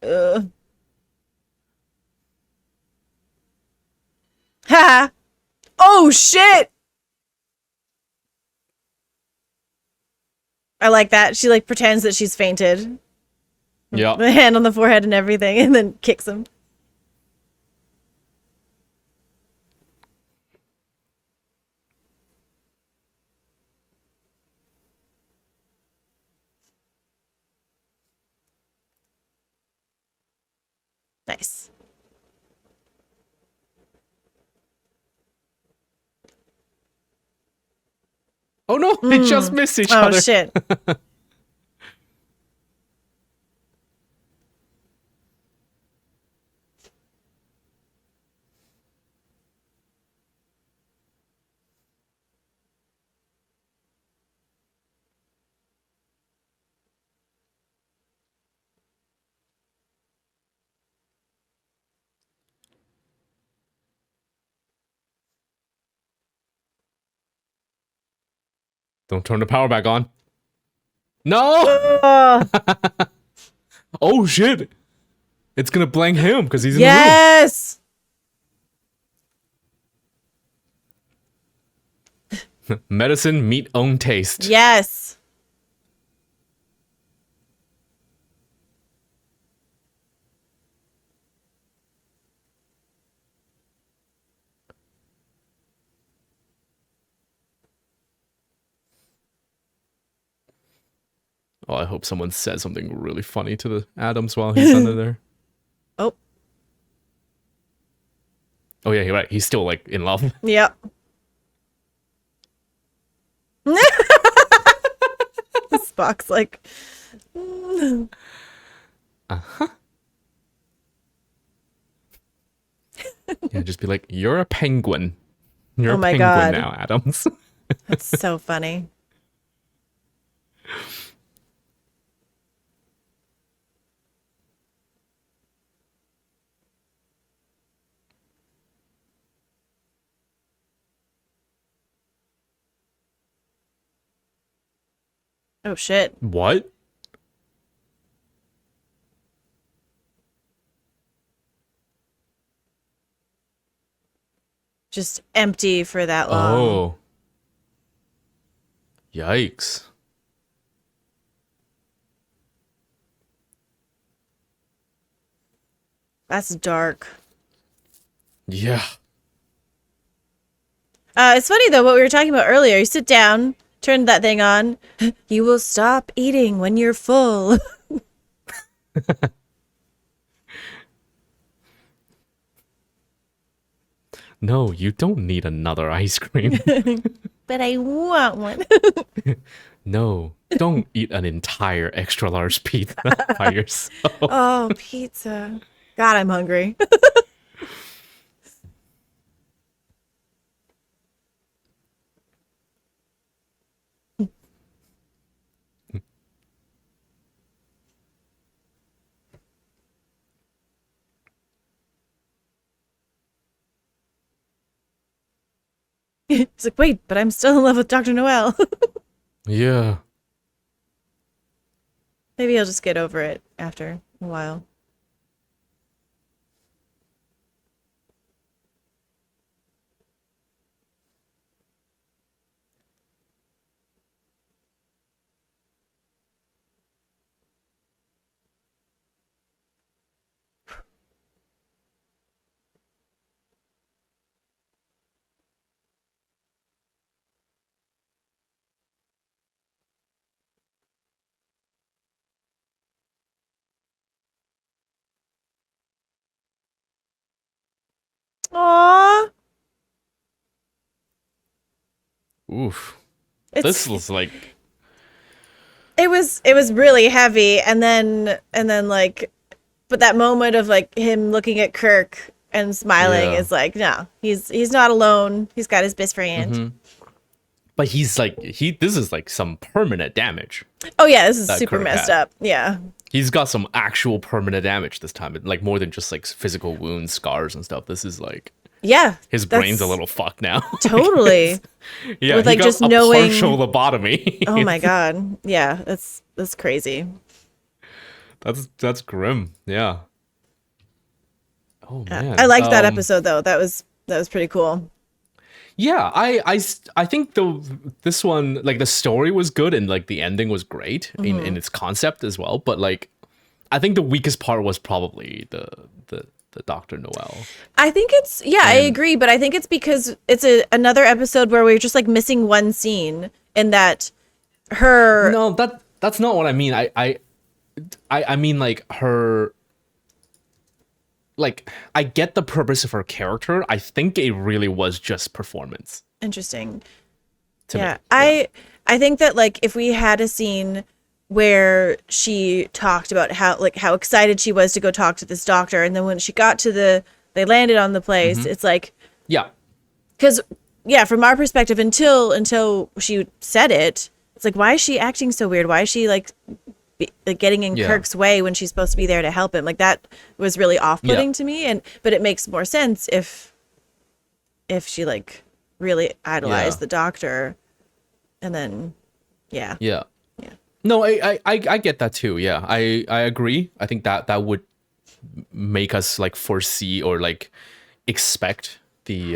Ugh. Ha! Oh shit! I like that. She like pretends that she's fainted. Yeah. The hand on the forehead and everything, and then kicks him. Nice. Oh no, they just missed each Oh other. shit. Don't turn the power back on. No! Oh, Oh shit! It's gonna blank him because he's in yes. the room. Medicine, meat, own taste. Yes. Oh, I hope someone says something really funny to the Adams while he's under there. Oh, Oh yeah, you're right. He's still like in love. yep. Spock's like, Yeah, just be like, you're a penguin. You're Oh a my penguin God. now, Adams. that's so funny. Oh shit. What? Just empty for that long. Oh. Yikes. That's dark. Yeah. It's funny though what we were talking about earlier. You sit down, turn that thing on. You will stop eating when you're full. No, you don't need another ice cream. But I want one. No, don't eat an entire extra large pizza by yourself. Oh, pizza. God, I'm hungry. He's like, wait, but I'm still in love with Dr. Noel. Yeah. Maybe he'll just get over it after a while. Aww. Oof. It's, This was like, it was really heavy, and then like, but that moment of like him looking at Kirk and smiling Yeah. is like, no, he's not alone. He's got his best friend. but he's like, this is like some permanent damage. Oh yeah, this is That super Kirk messed had. up. Yeah. He's got some actual permanent damage this time. Like more than just like physical wounds, scars and stuff. This is like, Yeah. his brain's a that's- little fucked now. Totally. Yeah, With, he like, got just a knowing- partial lobotomy. Oh my god. Yeah, that's crazy. That's grim. Yeah. Oh man. I liked that episode though. That was pretty cool. Yeah, I think this one, like the story was good and like the ending was great in its concept as well. But like, I think the weakest part was probably the Dr. Noel. I think it's I agree, but I think it's because it's another episode where we're just like missing one scene in that her No, that's not what I mean. I mean like her. Like, I get the purpose of her character. I think it really was just performance. interesting. To Yeah. me. I think that like if we had a scene where she talked about how excited she was to go talk to this doctor, and then when she got to they landed on the place, it's like, Yeah. because yeah, from our perspective, until she said it, it's like, why is she acting so weird? Why is she like getting in Yeah. Kirk's way when she's supposed to be there to help him? Like that was really off-putting Yeah. to me, but it makes more sense if she like really idolized Yeah. the doctor, and then Yeah. Yeah. Yeah. No, I get that too. Yeah, I agree. I think that that would make us like foresee or like expect the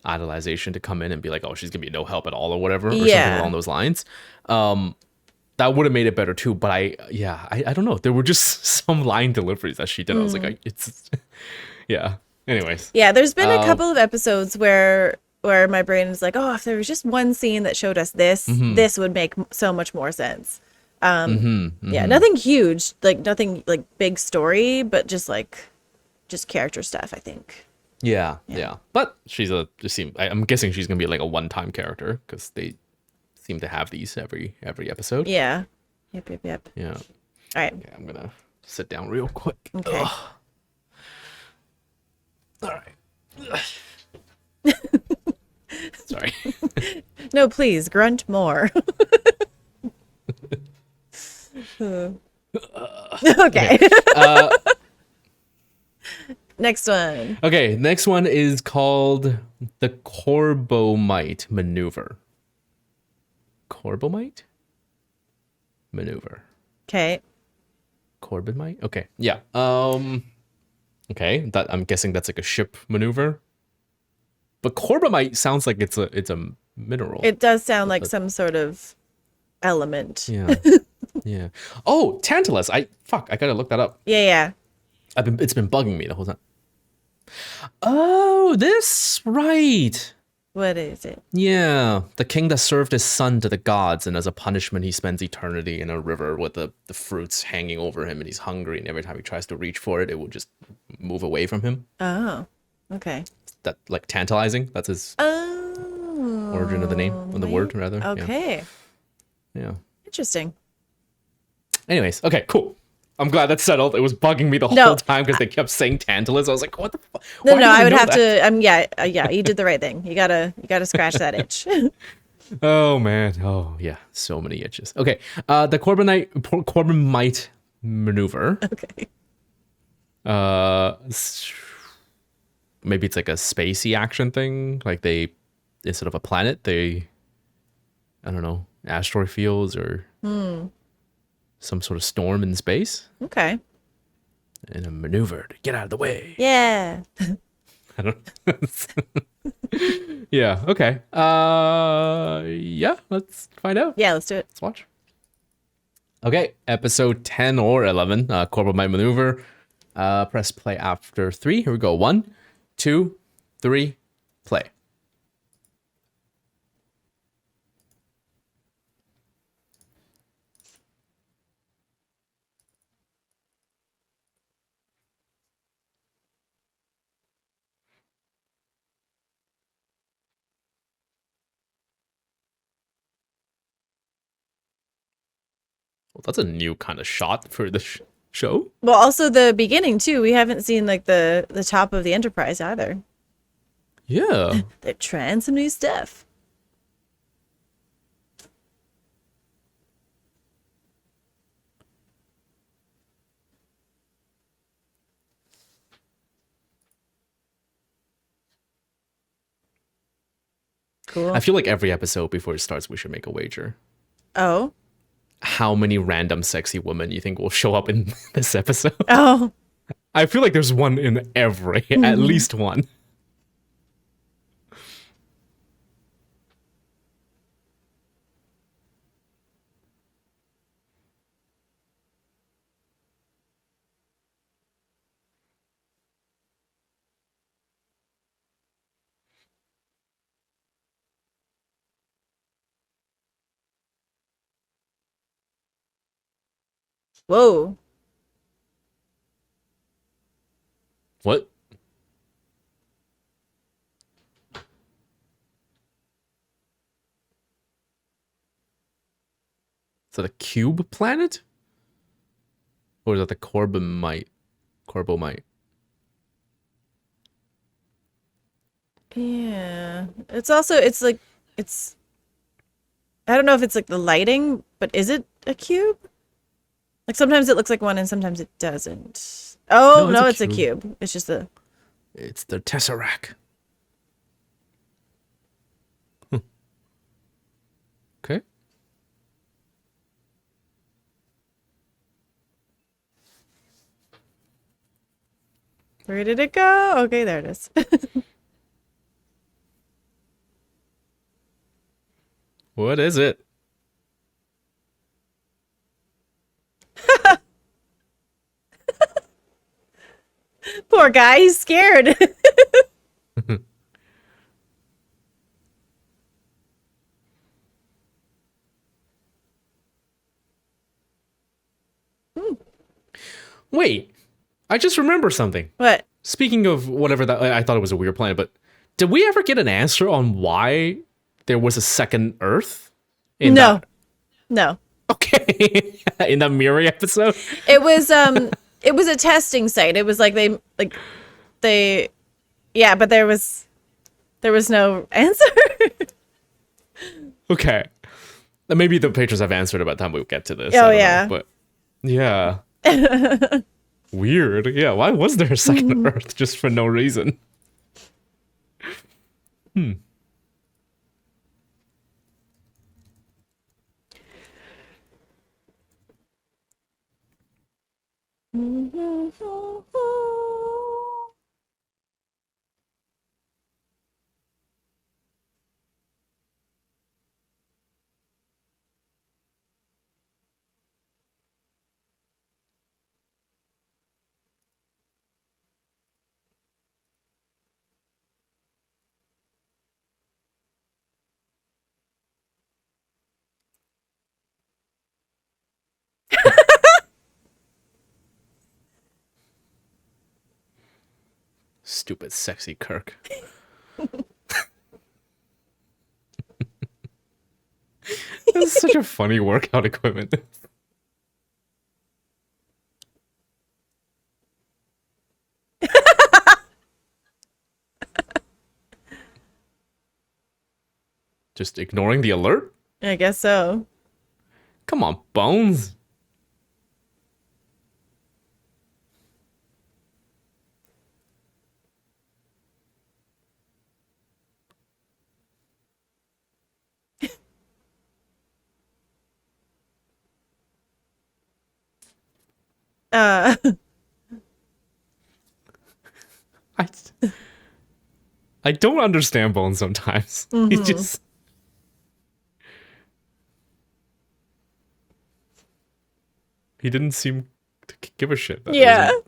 idolization to come in and be like, oh, she's gonna be no help at all or whatever or something Yeah. along those lines. That would have made it better too. But I don't know. There were just some line deliveries that she did. I was like, it's yeah. Anyways, Yeah, there's been a um, couple of episodes where my brain is like, oh, if there was just one scene that showed us this, mm-hmm, this would make so much more sense. mm-hmm, Yeah, mm-hmm. nothing huge, like nothing like big story, but just character stuff, I think. Yeah, Yeah. yeah. But I'm guessing she's gonna be like a one-time character because they seem to have these every episode. Yeah. Yep, yep, yep. Yeah. All right. Okay, I'm gonna sit down real quick. Okay. Ugh. All right. Sorry. No, please, grunt more. Okay. Next one. Okay, next one is called the Corbomite maneuver. Corbomite maneuver. Okay. Corbomite? Okay. Yeah. Okay, that I'm guessing that's like a ship maneuver. But Corbomite sounds like it's a mineral. It does sound like But some sort of element. yeah. Yeah. Oh, Tantalus. I gotta look that up. Yeah, yeah. It's been bugging me the whole time. Oh, this right. What is it? Yeah, the king that served his son to the gods, and as a punishment, he spends eternity in a river with the fruits hanging over him, and he's hungry, and every time he tries to reach for it, it will just move away from him. Oh, okay. That like tantalizing. That's his Oh, origin of the name, of the word rather. okay. Yeah. Interesting. Anyways, okay, cool. I'm glad that's settled. It was bugging me the No, whole time because they kept saying Tantalus. I was like, what the fuck? No, no, I would have to. Yeah, yeah. You did the right thing. You gotta scratch that itch. Oh man. Oh yeah. So many itches. Okay. The Corbomite maneuver. Okay. Maybe it's like a spacey action thing. Like they, instead of a planet, they, I don't know, asteroid fields or some sort of storm in space. Okay. And a maneuver to get out of the way. Yeah. I don't. Yeah. Okay. Yeah. Let's find out. Yeah. Let's do it. Let's watch. Okay. Episode 10 or 11. Corbomite maneuver. Press play after 3. Here we go. 1, 2, 3. Play. Well, that's a new kind of shot for the show. Well, also the beginning too. We haven't seen like the top of the Enterprise either. Yeah. They're trying some new stuff. Cool. I feel like every episode before it starts, we should make a wager. Oh. How many random sexy women you think will show up in this episode? Oh. I feel like there's one in every, at least one. Whoa. What? Is that a cube planet? Or is that the Corbomite? Corbomite. Yeah. It's like it's I don't know if it's like the lighting, but is it a cube? Like sometimes it looks like one and sometimes it doesn't. Oh, No, no, it's it's a a cube. It's just a It's the Tesseract. Where did it go? Okay, there it is. What is it? Poor guy, he's scared. Wait, I just remember something. What? Speaking of whatever that, I thought it was a weird planet, but did we ever get an answer on why there was a second Earth? In No. That? No. Okay. In the Miri episode? It was a testing site. It was like they yeah, but there was no answer. Okay. Maybe the patrons have answered by the time we get to this. Oh, I don't yeah. know, but yeah. Weird. Yeah, why was there a second Earth just for no reason? Stupid sexy Kirk. That's such a funny workout equipment. Just ignoring the alert? I guess so. Come on, Bones. Uh I, I don't understand Bones sometimes. He just... He didn't seem to give a shit. That yeah. wasn't-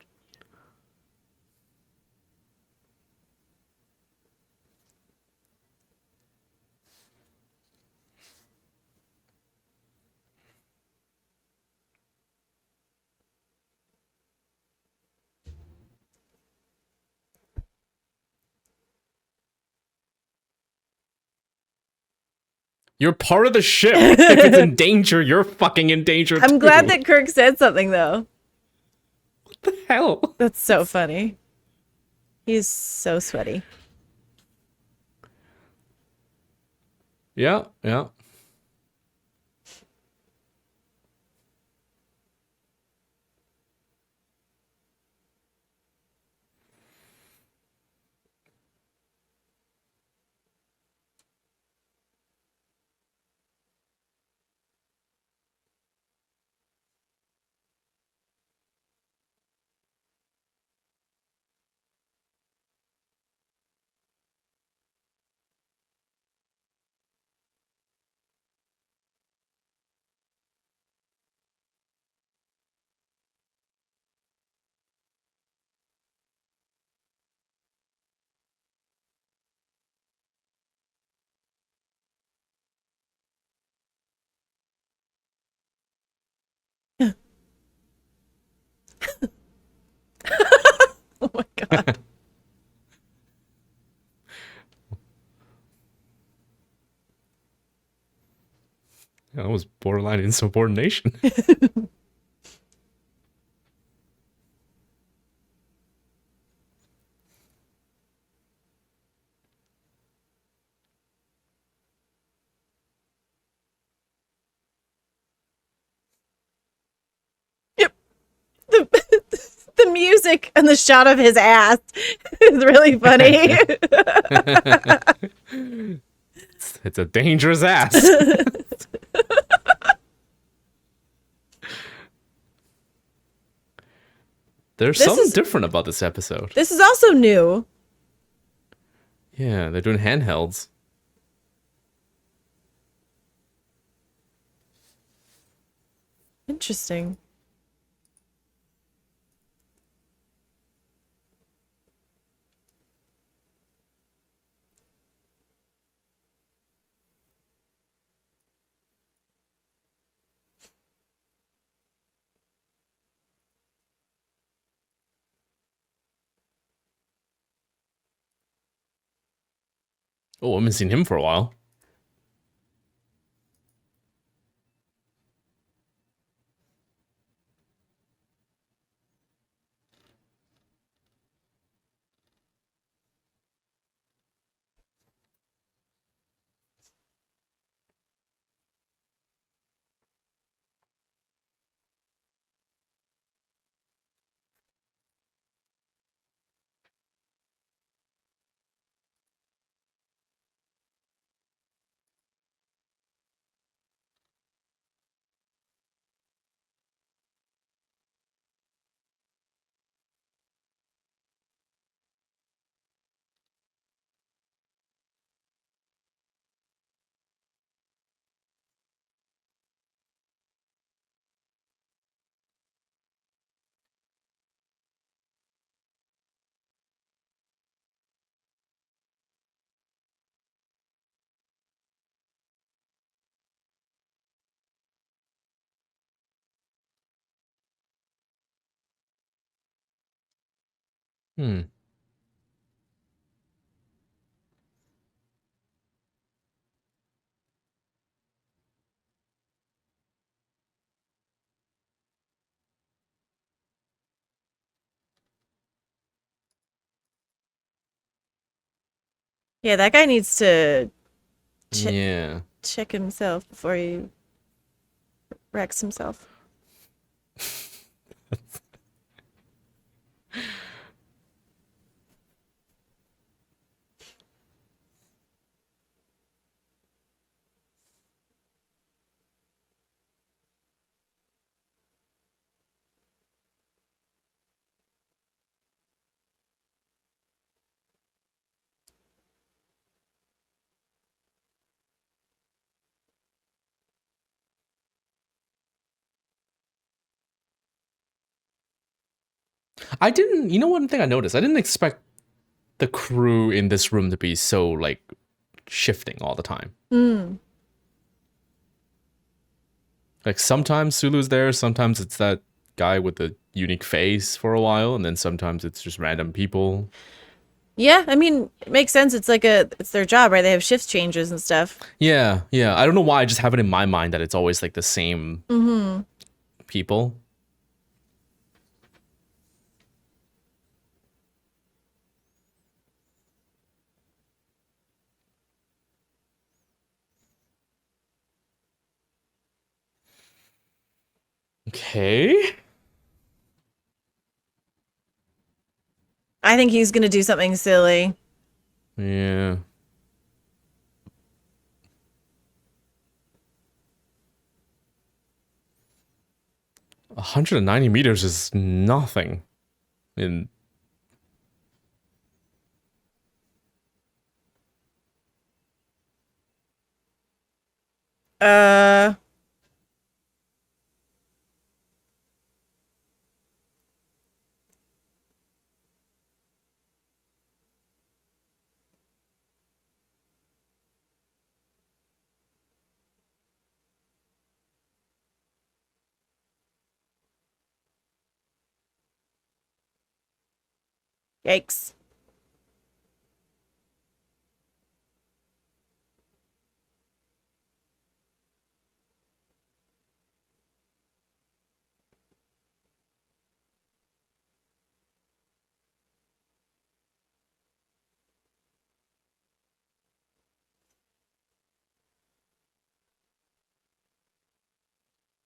You're part of the ship. If it's in danger, you're fucking in danger too. I'm glad that Kirk said something though. What the hell? That's so funny. He's so sweaty. Yeah, yeah. Oh my god. Yeah, that was borderline insubordination. Yep. The music and the shot of his ass is really funny. It's a dangerous ass. There's This something is different about this episode. this is also new. Yeah, they're doing handhelds. Interesting. Oh, I haven't seen him for a while. Hmm. Yeah, that guy needs to ch- Yeah. check himself before he wrecks himself. I didn't, you know one thing I noticed? I didn't expect the crew in this room to be so, like, shifting all the time. Hmm. Like, sometimes Sulu's there, sometimes it's that guy with the unique face for a while, and then sometimes it's just random people. Yeah, I mean, it makes sense. It's their job, right? They have shift changes and stuff. Yeah, yeah. I don't know why, I just have it in my mind that it's always, like, the same Mm-hmm. people. Okay. I think he's gonna do something silly. Yeah. 190 meters is nothing. In Uh, yikes.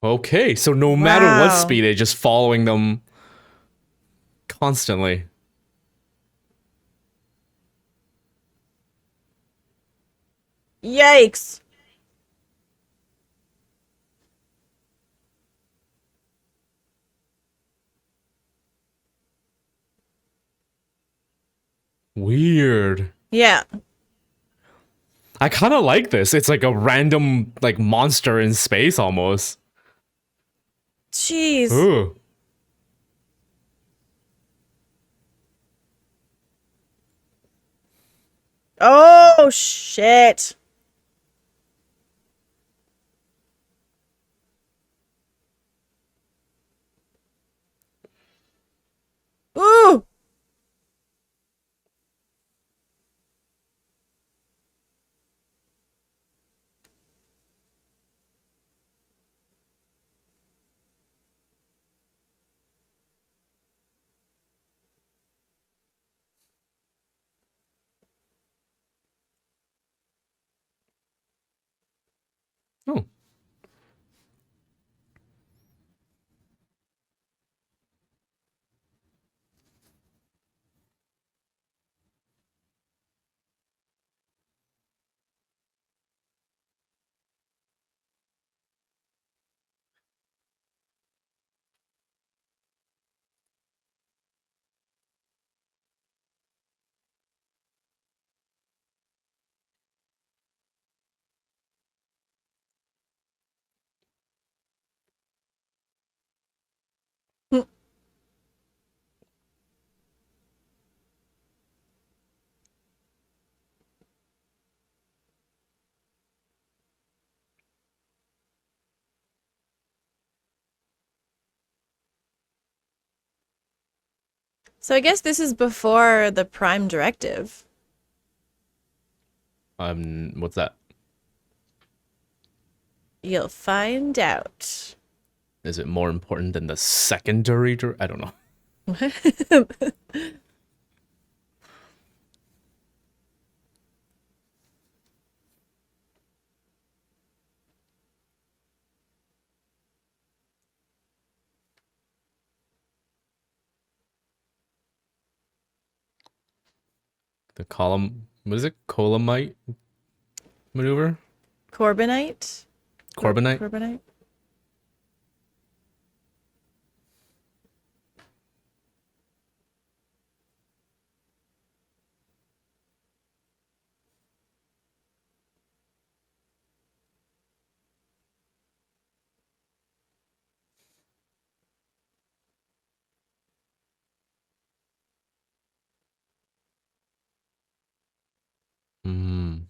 okay, so no matter what Wow. speed, it's just following them constantly. Yikes. Weird. Yeah. I kind of like this. It's like a random like monster in space almost. Jeez. Ooh. Oh shit. Ooh. Oh. So I guess this is before the Prime Directive. What's that? You'll find out. Is it more important than the secondary? I don't know. The column. What is it? Colamite maneuver? Corbinite? Corbinite? Corbinite? Hmm.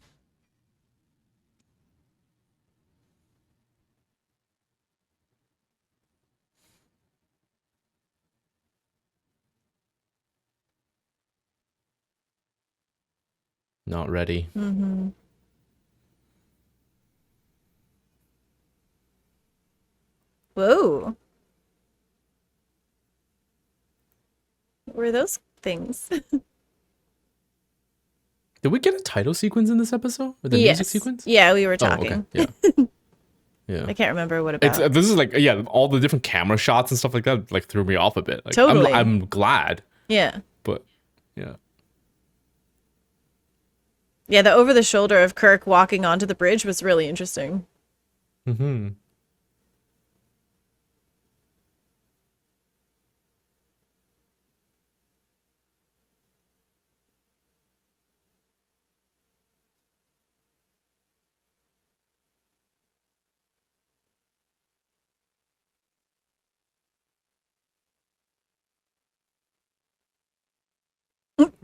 Not ready. Mm-hmm. Whoa. What were those things? Did we get a title sequence in this episode? Or the music Yes. sequence? Yeah, we were Oh, okay. talking. Yeah. Yeah. I can't remember what It's about. this is like yeah, all the different camera shots and stuff like that like threw me off a bit. Like Totally. I'm glad, Yeah. but yeah. Yeah, the over the shoulder of Kirk walking onto the bridge was really interesting. Mm-hmm.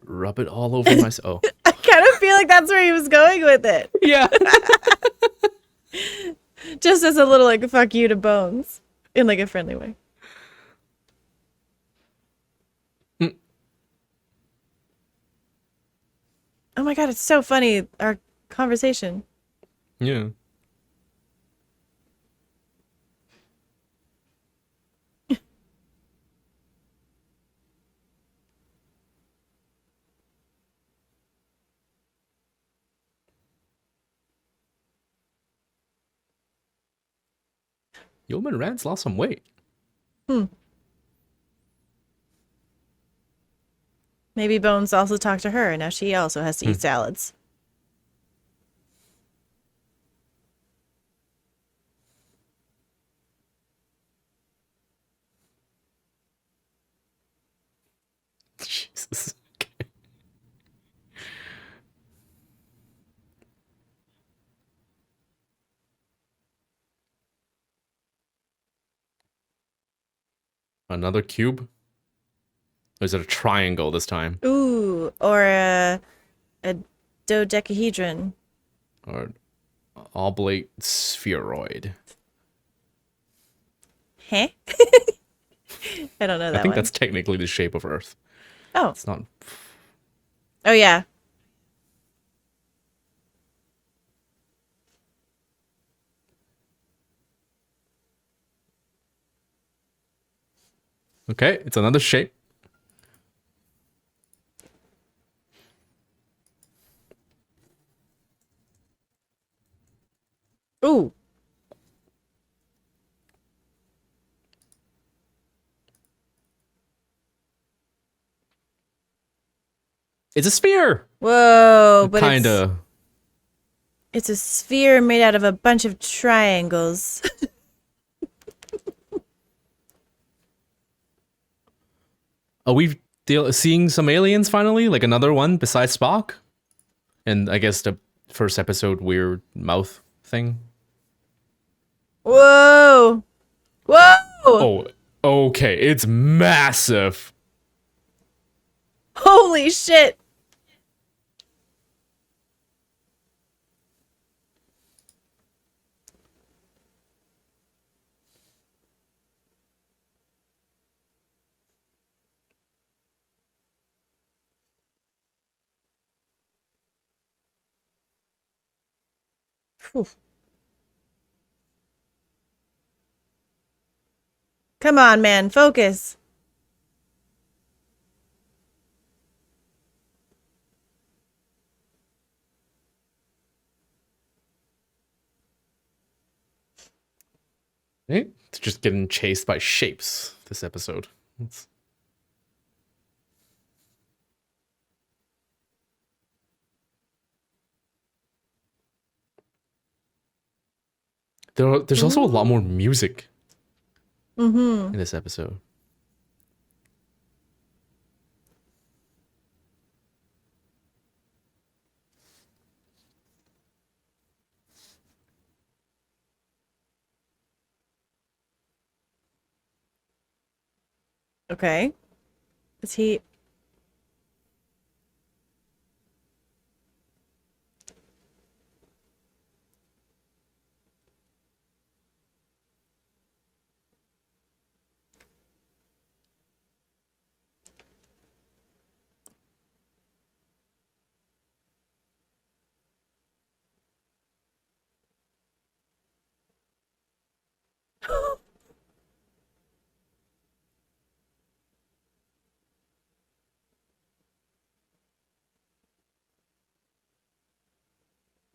Rub it all over myself. I kind of feel like that's where he was going with it. Oh. Yeah. Just as a little like fuck you to Bones in like a friendly way. Mm, Oh my god, it's so funny our conversation. yeah. Yeoman Rance lost some weight. Hmm. Maybe Bones also talked to her and now she also has to Hmm. eat salads. Jesus. Another cube? Or is it a triangle this time? Ooh, or a dodecahedron. Or oblate spheroid? Huh? I don't know I that think one. that's technically the shape of Earth. Oh. It's not. Oh yeah. Okay, it's another shape. Ooh. It's a sphere! Whoa, but Kinda. it's a sphere made out of a bunch of triangles. Are we seeing some aliens finally? Like another one besides Spock? And I guess the first episode weird mouth thing. Whoa. Whoa. Oh, okay. It's massive. Holy shit. Phew. Come on, man. Focus. Eh? It's just getting chased by shapes this episode. It's... there's also a lot more Ooh. music Mm-hmm. in this episode. Okay. Is he...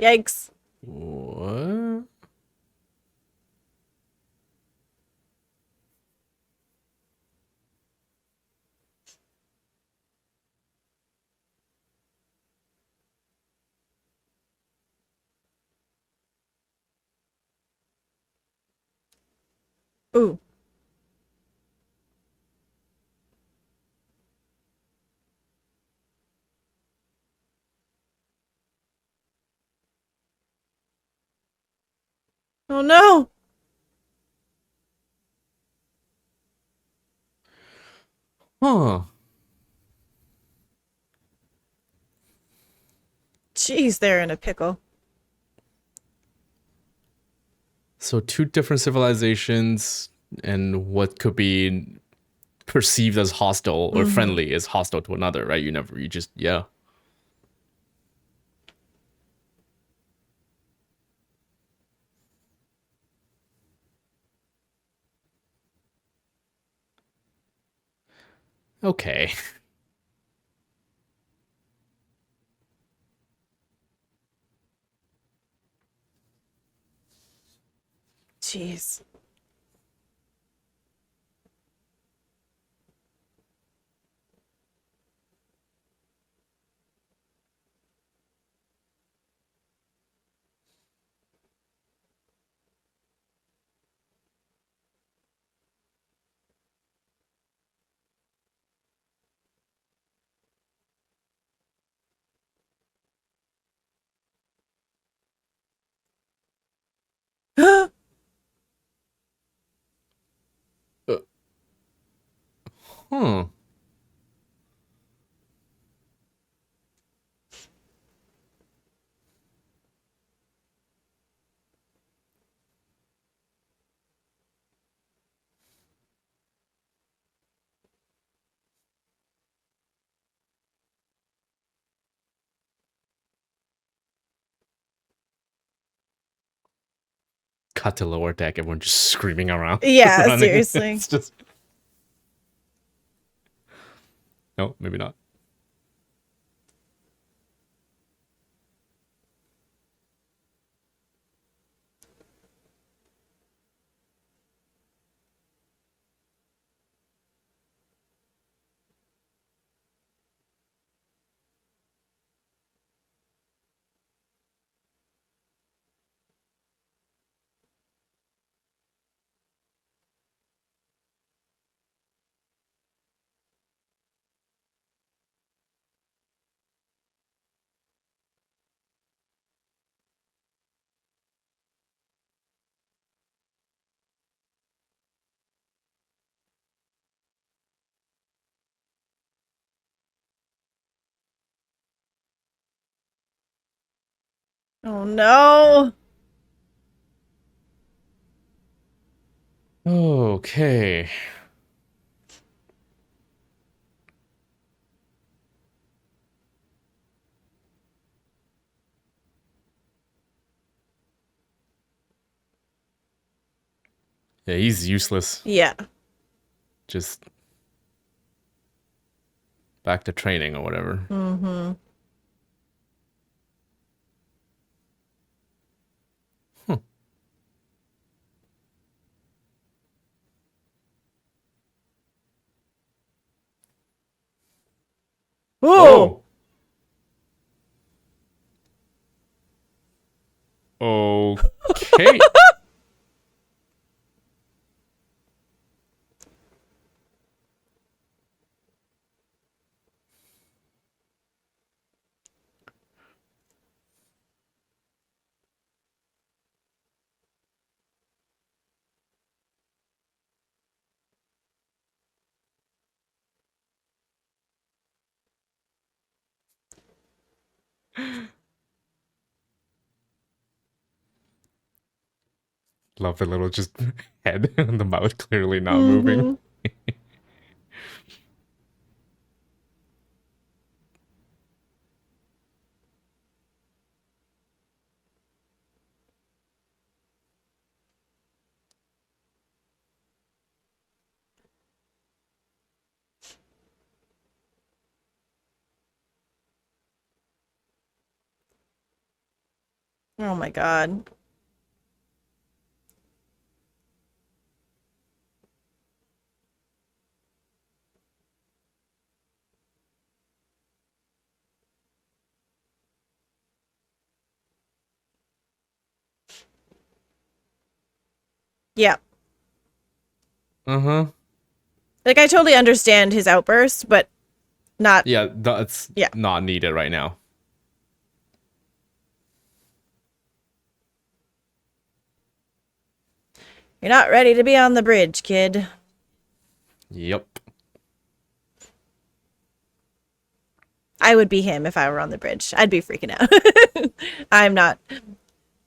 Yikes. What? Ooh. Oh no. Huh. Jeez, they're in a pickle. So two different civilizations and what could be perceived as hostile or Mm-hmm. friendly is hostile to another, right? You just, yeah. Okay. Jeez. Huh. Cut to lower deck, everyone just screaming around, Yeah, running. seriously. It's just no, maybe not. Oh no. Okay. Yeah, he's useless. Yeah. Just back to training or whatever. Mm-hmm. Huh. Ooh. Oh. Okay. Love the little just head and the mouth clearly not moving. Mm-hmm. Oh my god. Yeah. Uh-huh. Like I totally understand his outburst, but not Yeah, that's yeah. not needed right now. You're not ready to be on the bridge, kid. Yep. I would be him if I were on the bridge. I'd be freaking out. I'm not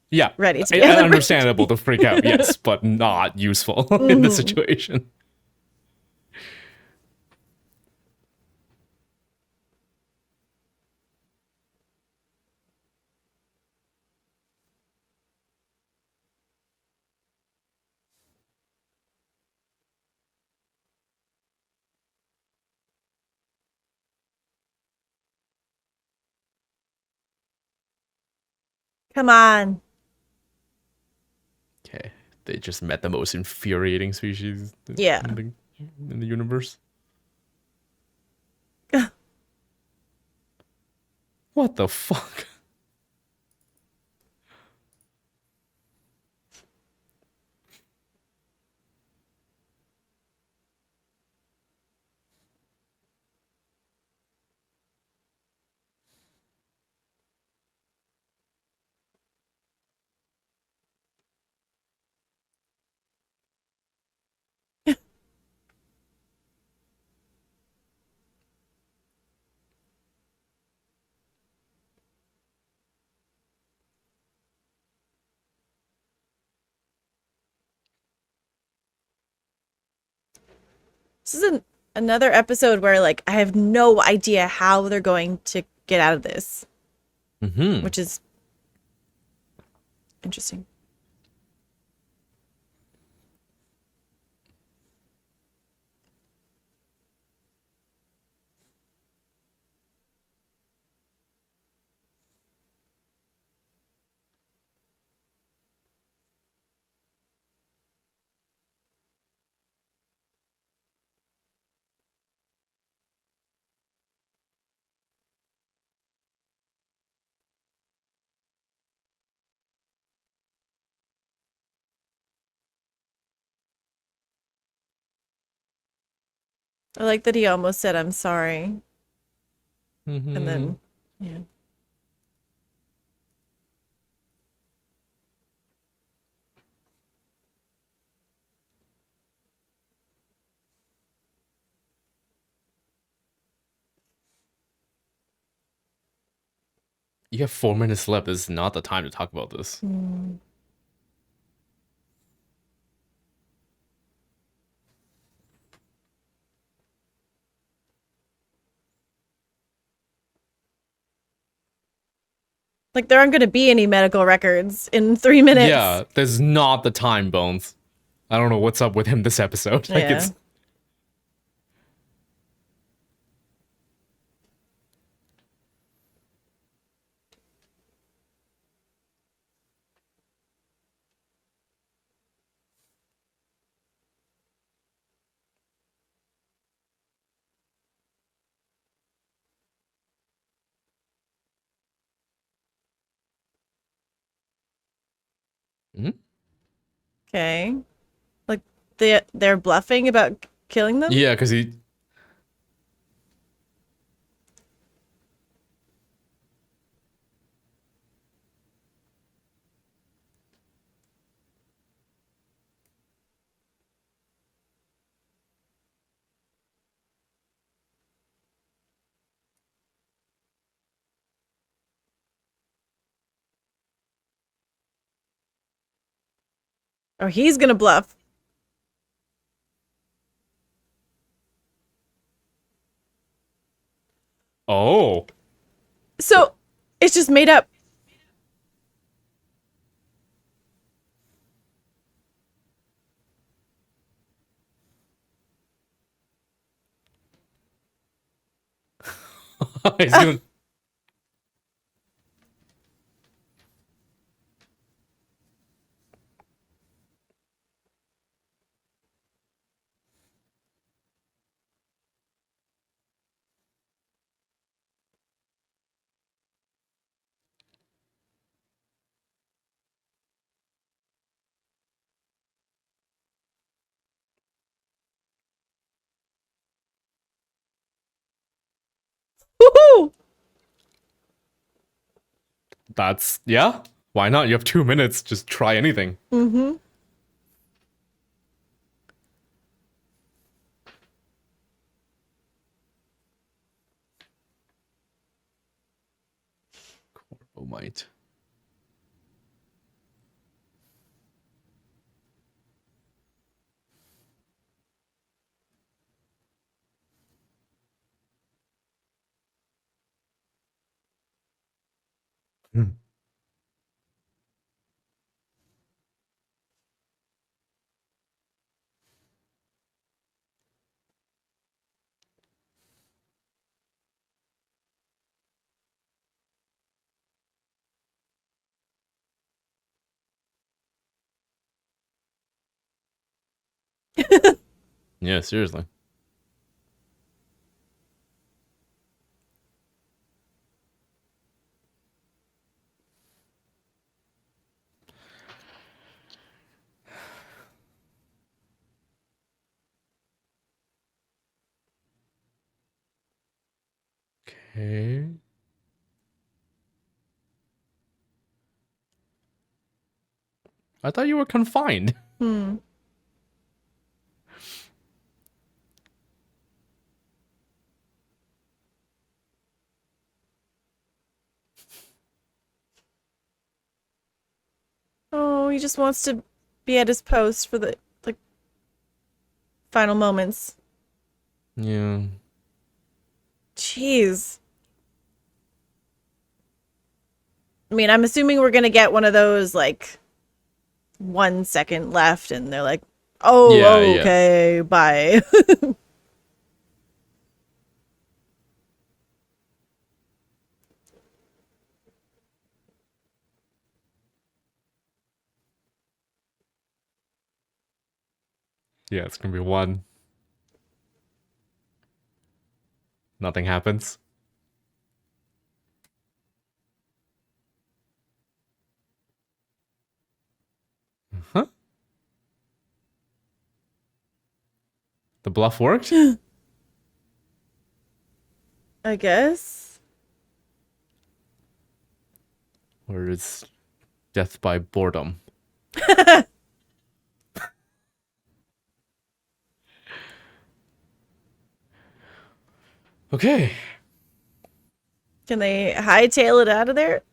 Yeah, ready to be on the understandable bridge. to freak out, yes, but not useful in this Mm-hmm. situation. Come on. Okay, they just met the most infuriating species Yeah. in the universe. What the fuck? This is another episode where like I have no idea how they're going to get out of this, Mm-hmm. which is interesting. I like that he almost said I'm sorry, and Mm-hmm. then yeah. You have 4 minutes left. This is not the time to talk about this. Hmm. Like there aren't going to be any medical records in 3 minutes. Yeah, there's not the time, Bones. I don't know what's up with him this episode. Like Yeah. it's Mhm. Okay. Like they're bluffing about killing them? Yeah, because he. Or he's going to bluff. Oh, So it's just made up. he's gonna. Woohoo! That's yeah. Why not? You have 2 minutes. Just try anything. Mm-hmm. Oh might. Hmm. Yeah, seriously. Okay. I thought you were confined. Hmm. Oh, he just wants to be at his post for the like final moments. Yeah. Jeez. I mean, I'm assuming we're gonna get one of those like 1 second left, and they're like, Yeah, "Oh, yeah. okay, bye." Yeah, it's gonna be one. Nothing happens. Huh? The bluff worked? I guess. Or is death by boredom? Okay. Can they hightail it out of there?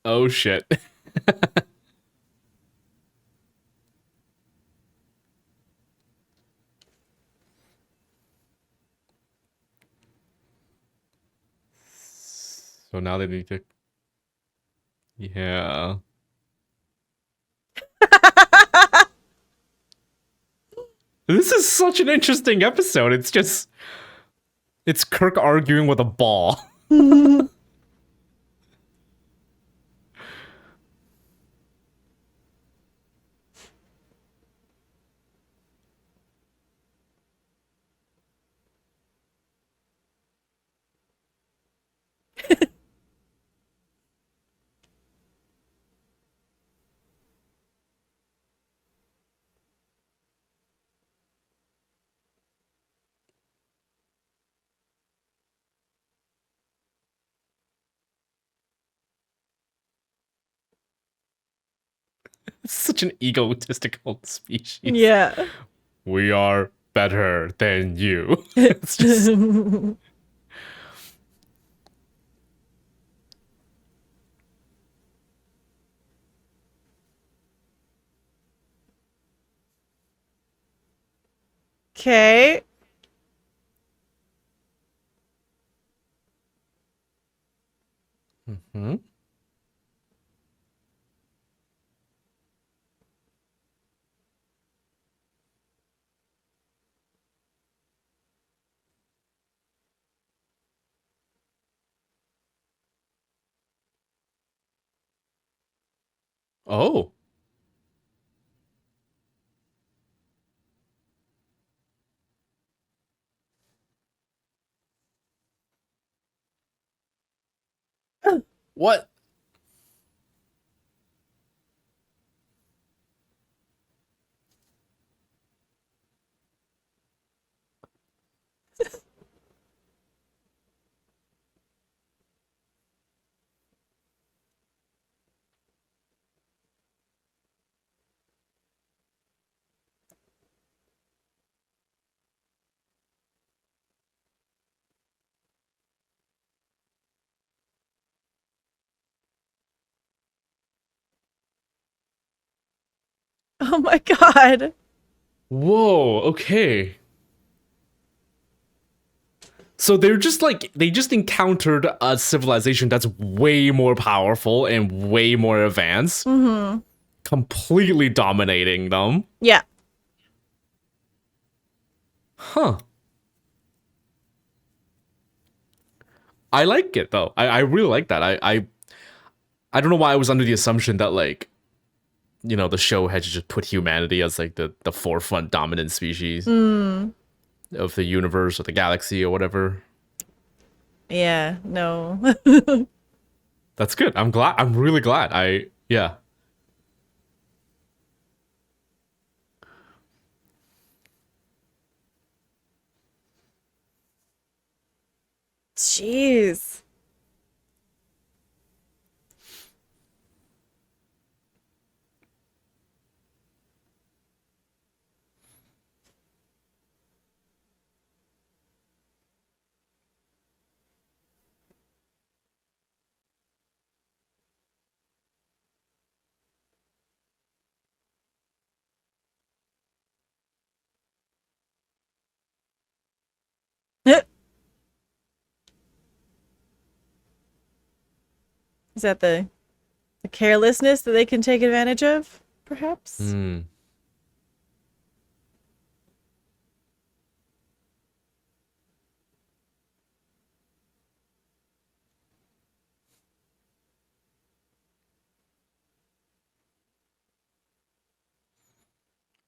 Oh shit. So now they need to. Yeah. This is such an interesting episode. It's just. It's Kirk arguing with a ball. It's such an egotistical species. Yeah. We are better than you. It's just. Okay. Hmm? Oh. What? Oh my god. Whoa, okay. So they're just like they just encountered a civilization that's way more powerful and way more advanced, Mm-hmm. completely dominating them. Yeah. Huh. I like it though. I really like that. I don't know why I was under the assumption that like, the show had to just put humanity as like the forefront dominant species Mm. of the universe or the galaxy or whatever. Yeah. No. That's good. I'm glad. I'm really glad. Yeah. Jeez. Is that the carelessness that they can take advantage of, perhaps? Hmm.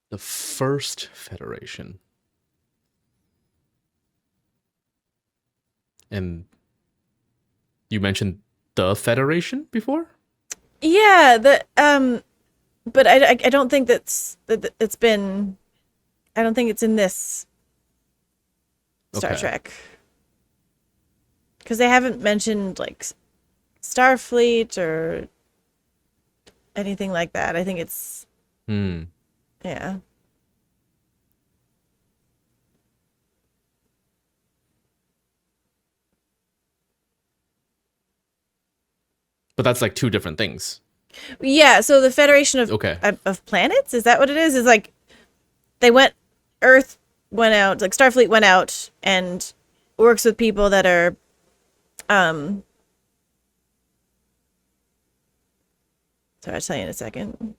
The first Federation. And you mentioned the Federation before? Yeah, but I don't think that it's been. I don't think it's in this Star Okay. Trek because they haven't mentioned like Starfleet or anything like that. I think it's Hmm. yeah. But that's like two different things. Yeah, so the Federation Okay. of Planets, is that what it is? Is like they went Earth went out, like Starfleet went out and works with people that are um sorry, I'll tell you in a second.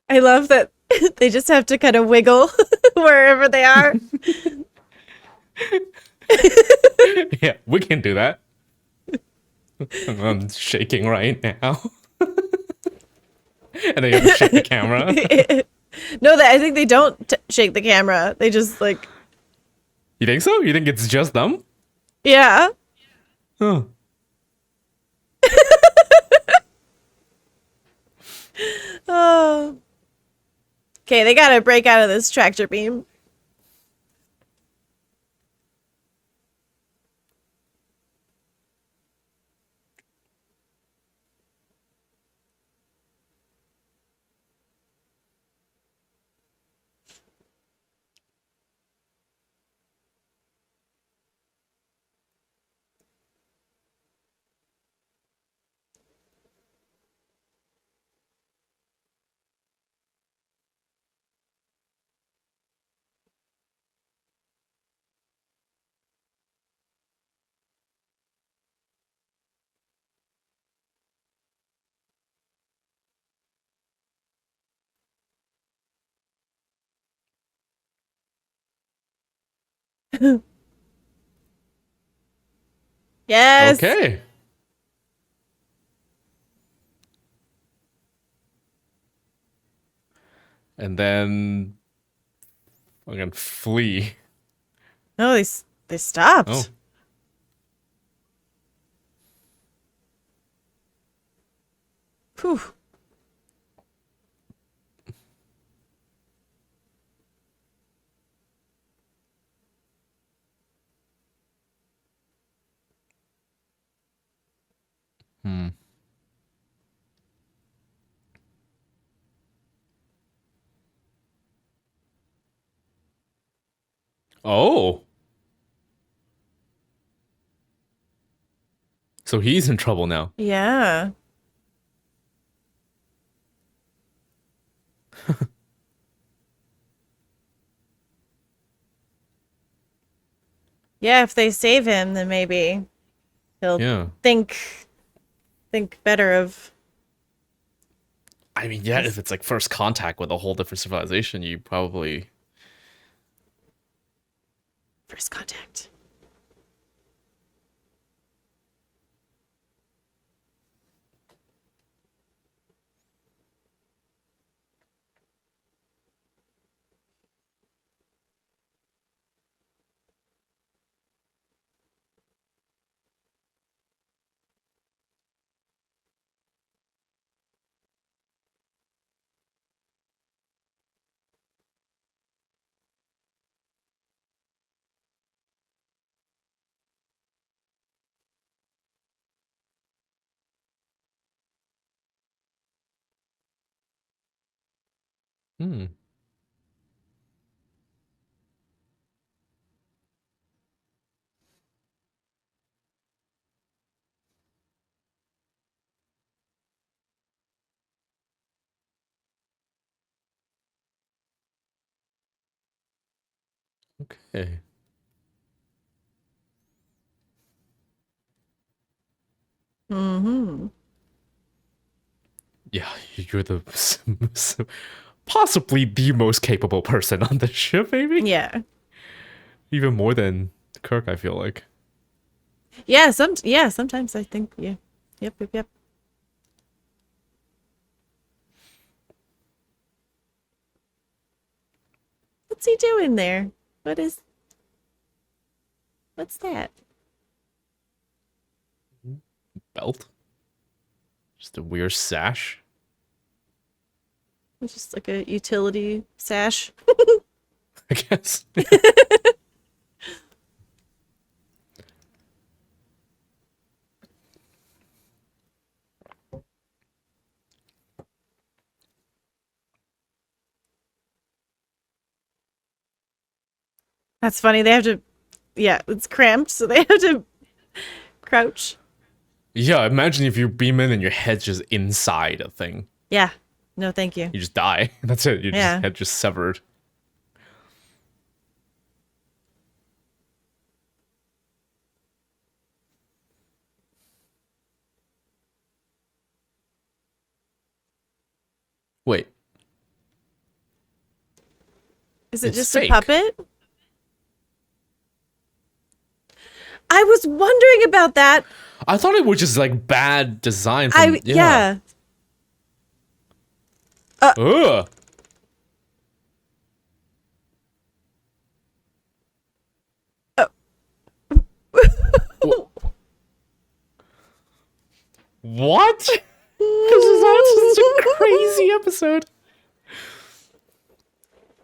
I love that they just have to kind of wiggle wherever they are. Yeah, we can do that. I'm shaking right now. And then you have to shake the camera. No, that I think they don't shake the camera. They just like You think so? You think it's just them? yeah. Huh. Oh. Okay, they gotta break out of this tractor beam. Yes. Okay. And then I'm gonna flee. No, they Oh. stopped. Whew. Hmm. Oh, so he's in trouble now. Yeah. Yeah, if they save him, then maybe he'll Yeah. think better of I mean, yeah, if his it's like first contact with a whole different civilization, you probably. first contact. Hmm. Okay. Mm-hmm. Yeah, you're the possibly the most capable person on the ship, maybe Yeah. even more than Kirk. I feel like. Yeah, sometimes I think yeah. Yep. What's he doing there? What's that? Belt, just a weird sash. It's just like a utility sash. I guess. That's funny. They have to yeah, it's cramped, so they have to crouch. Yeah, imagine if you beam in and your head's just inside a thing. Yeah. No, thank you. You just die. That's it. Your just Yeah. head just severed. Wait, Is it it's just a fake. puppet? I was wondering about that. I thought it was just like bad design from I yeah. yeah. Ugh. Uh, Wh- What? This is also such a crazy episode.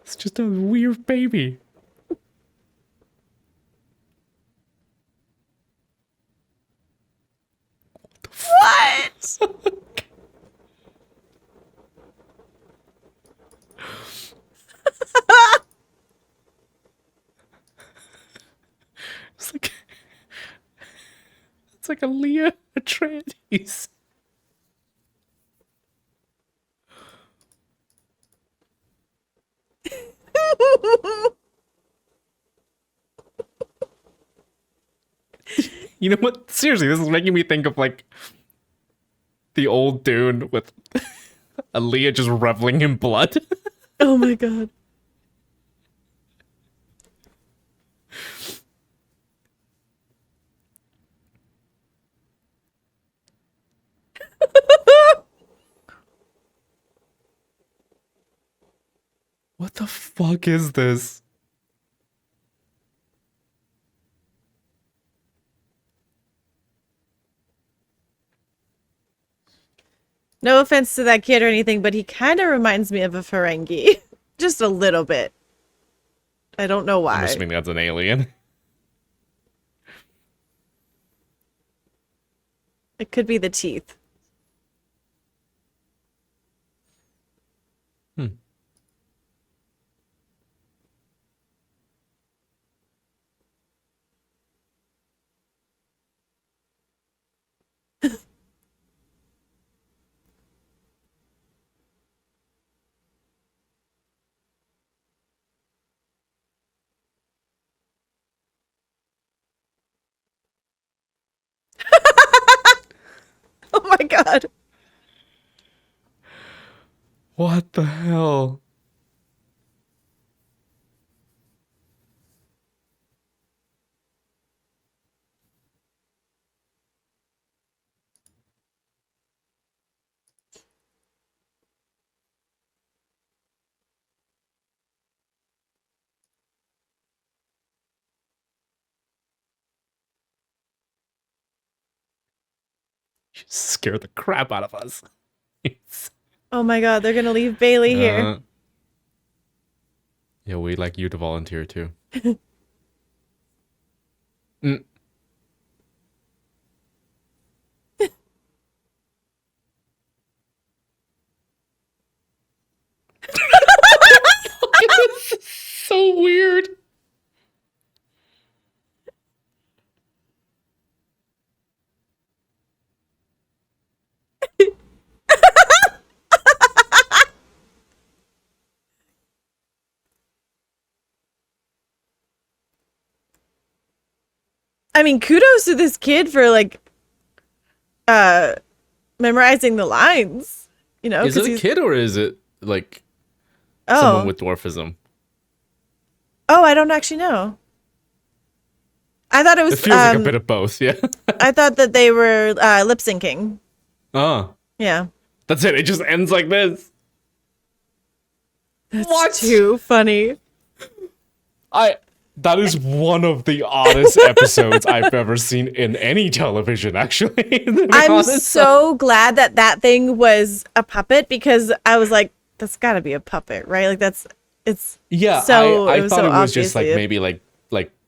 It's just a weird baby. what? It's like it's like a Leah Atreides. You know what? Seriously, this is making me think of like the old dude with Aaliyah just reveling in blood. Oh my god. What the fuck is this? No offense to that kid or anything, but he kind of reminds me of a Ferengi. Just a little bit. I don't know I'm why. assuming that's an alien. It could be the teeth. Hmm. my god. What the hell? You scare the crap out of us. Oh my god, they're gonna leave Bailey here. Yeah, we'd like you to volunteer too. Mm. So weird. I mean, kudos to this kid for like memorizing the lines. You know, Is it a he's kid or is it like someone oh with dwarfism? oh I don't actually know. I thought it It was feels like a bit of both, yeah. I thought that they were lip syncing. Oh, Yeah, that's it. It just ends like this. that's What? too funny. That is one of the oddest episodes I've ever seen in any television, actually. To be I'm honest. so glad that that thing was a puppet because I was like, that's got to be a puppet, right? Like it's Yeah, so I it was thought so it was just like obviously maybe like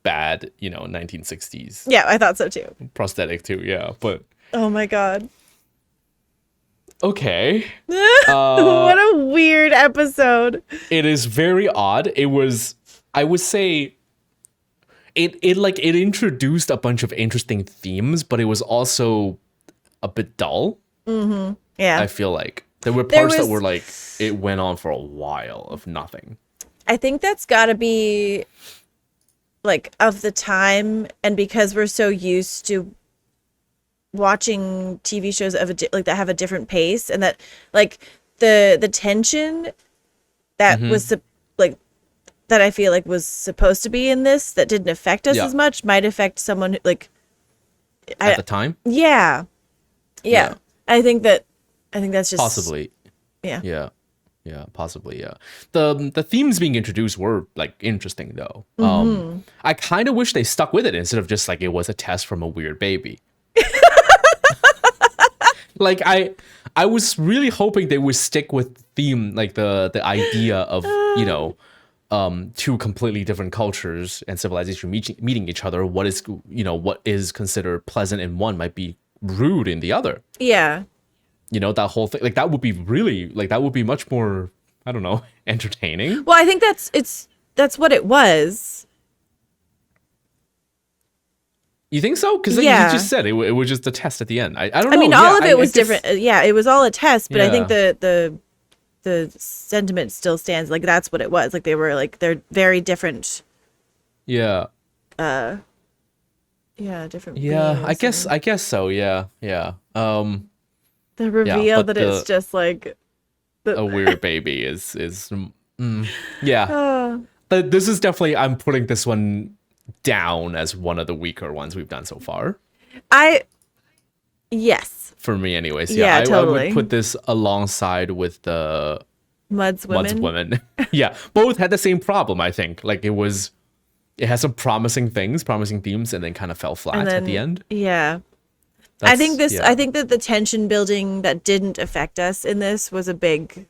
bad, 1960s yeah, I thought so too. prosthetic too. Yeah, but Oh my god. okay. What a weird episode. It is very odd. It was, I would say, it introduced a bunch of interesting themes, but it was also a bit dull. Yeah. I feel like there were There parts that was- were like it went on for a while of nothing. I think that's got to be like of the time, and because we're so used to watching TV shows of like that have a different pace, and that like the tension that Mm-hmm. was like that I feel like was supposed to be in this that didn't affect us Yeah. as much might affect someone who, like At the time, yeah. Yeah. I think that's just possibly. yeah. Yeah, possibly, yeah. The themes being introduced were like interesting though. I kind of wish they stuck with it instead of just like it was a test from a weird baby. Like I was really hoping they would stick with theme, like the idea of, two completely different cultures and civilization meeting each other. What is considered pleasant in one might be rude in the other. Yeah. That whole thing, like that would be really, like that would be much more, I don't know, entertaining. Well, I think that's what it was. You think so? Because Yeah. you just said it was just a test at the end. I don't know. I mean, Yeah, all of it was I guess- different. Yeah, it was all a test, but I think Yeah. the sentiment still stands. Like that's what it was. Like they're very different. Yeah. Yeah, different. Yeah. beings and I guess so. Yeah. Yeah. the reveal but that it's just like a weird baby is yeah. This is definitely, I'm putting this one down as one of the weaker ones we've done so far. Yes, For me, anyways. Yeah, I totally. would put this alongside with the Mud's Mud's women. Women. Yeah, both had the same problem. I think like it has some promising things, promising themes, and then kind of fell flat And then, at the end. Yeah. That's, I think that the tension building that didn't affect us in this was a big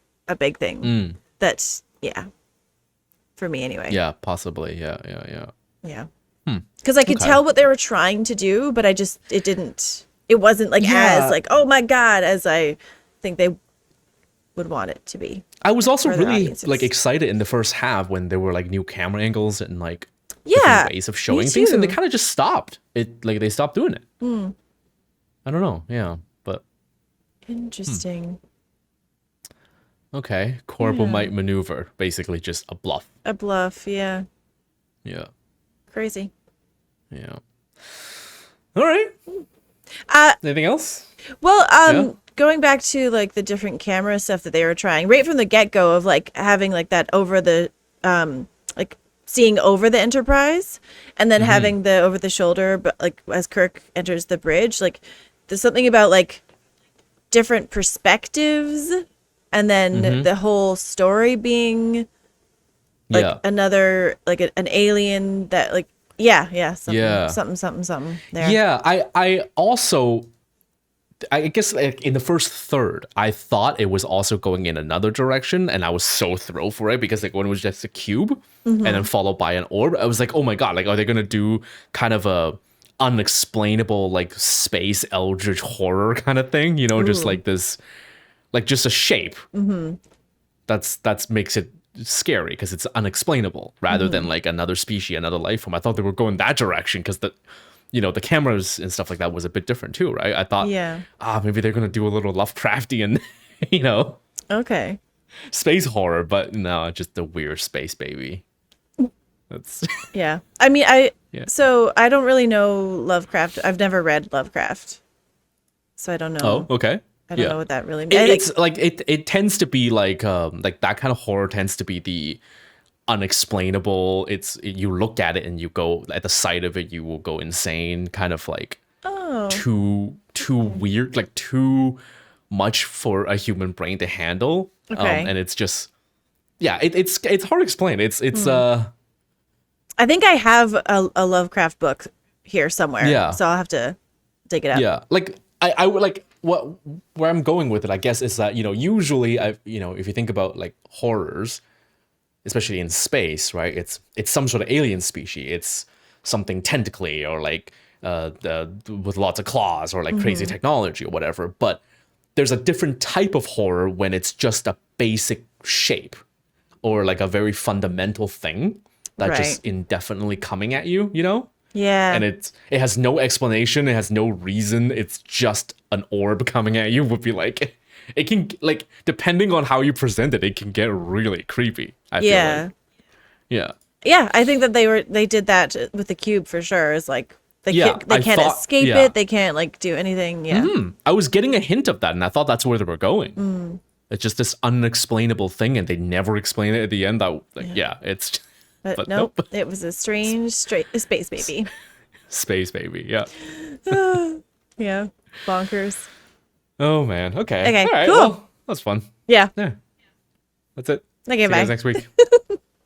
thing. That's for me anyway. Yeah, possibly. Yeah. Yeah. Because I could Okay. tell what they were trying to do, but it wasn't like Yeah. as like, oh my God, as I think they would want it to be. I was also For their really audiences. like excited in the first half when there were like new camera angles and like Yeah. different ways of showing things, and they too. kind of just stopped. They stopped doing it. I don't know. Yeah, but Interesting. okay. Corbomite maneuver, basically just a bluff. A bluff, yeah. Yeah. Crazy. Yeah. All right. Anything else? Well, Yeah. going back to like the different camera stuff that they were trying right from the get-go of like having like that over the like seeing over the Enterprise and then having the over the shoulder, but like as Kirk enters the bridge, like there's something about like different perspectives and then the whole story being like Yeah. another like an alien that like yeah Yeah. something there. Yeah. I also, I guess like in the first third, I thought it was also going in another direction, and I was so thrilled for it because like when it was just a cube and then followed by an orb, I was like, oh my god, like are they gonna do kind of a unexplainable like space eldritch horror kind of thing? You know, just Ooh. like this, like just a shape. That's makes it scary because it's unexplainable rather than like another species, another life form. I thought they were going that direction because the the cameras and stuff like that was a bit different too, right? I thought, Yeah. maybe they're gonna do a little Lovecraftian, Okay. space horror, but no, just the weird space baby. That's Yeah. I mean, I yeah. so I don't really know Lovecraft. I've never read Lovecraft. So I don't Oh, know. okay. I don't Yeah. know what that really It, means. it's like it tends to be like that kind of horror tends to be the unexplainable. You look at it and you go at the sight of it, you will go insane. Kind of like Oh, too weird, like too much for a human brain to handle. okay. And it's just yeah, it's hard to explain. It's I think I have a Lovecraft book here somewhere. yeah. So I'll have to dig it up. Yeah, like I would like what where I'm going with it, I guess, is that usually if you think about like horrors, especially in space, right? It's some sort of alien species. It's something tentacly or like with lots of claws or like crazy technology or whatever. But there's a different type of horror when it's just a basic shape or like a very fundamental thing that Right. just indefinitely coming at you, you know? Yeah. And it has no explanation, it has no reason, it's just an orb coming at you. Would be like it can, like, depending on how you present it, it can get really creepy, I feel Yeah. like. Yeah. Yeah, I think that they did that with the cube for sure. It's like Yeah, they I can't thought- escape yeah. it. They can't like do anything. Yeah. I was getting a hint of that, and I thought that's where they were going. It's just this unexplainable thing, and they never explain it at the end. That, like, yeah, it's But nope, it was a strange straight space baby. space baby. Yeah. Yeah. Bonkers. Oh man. Okay. Okay, All right. cool. Well, that's fun. Yeah. Yeah. That's it. Okay, See you bye. guys next week.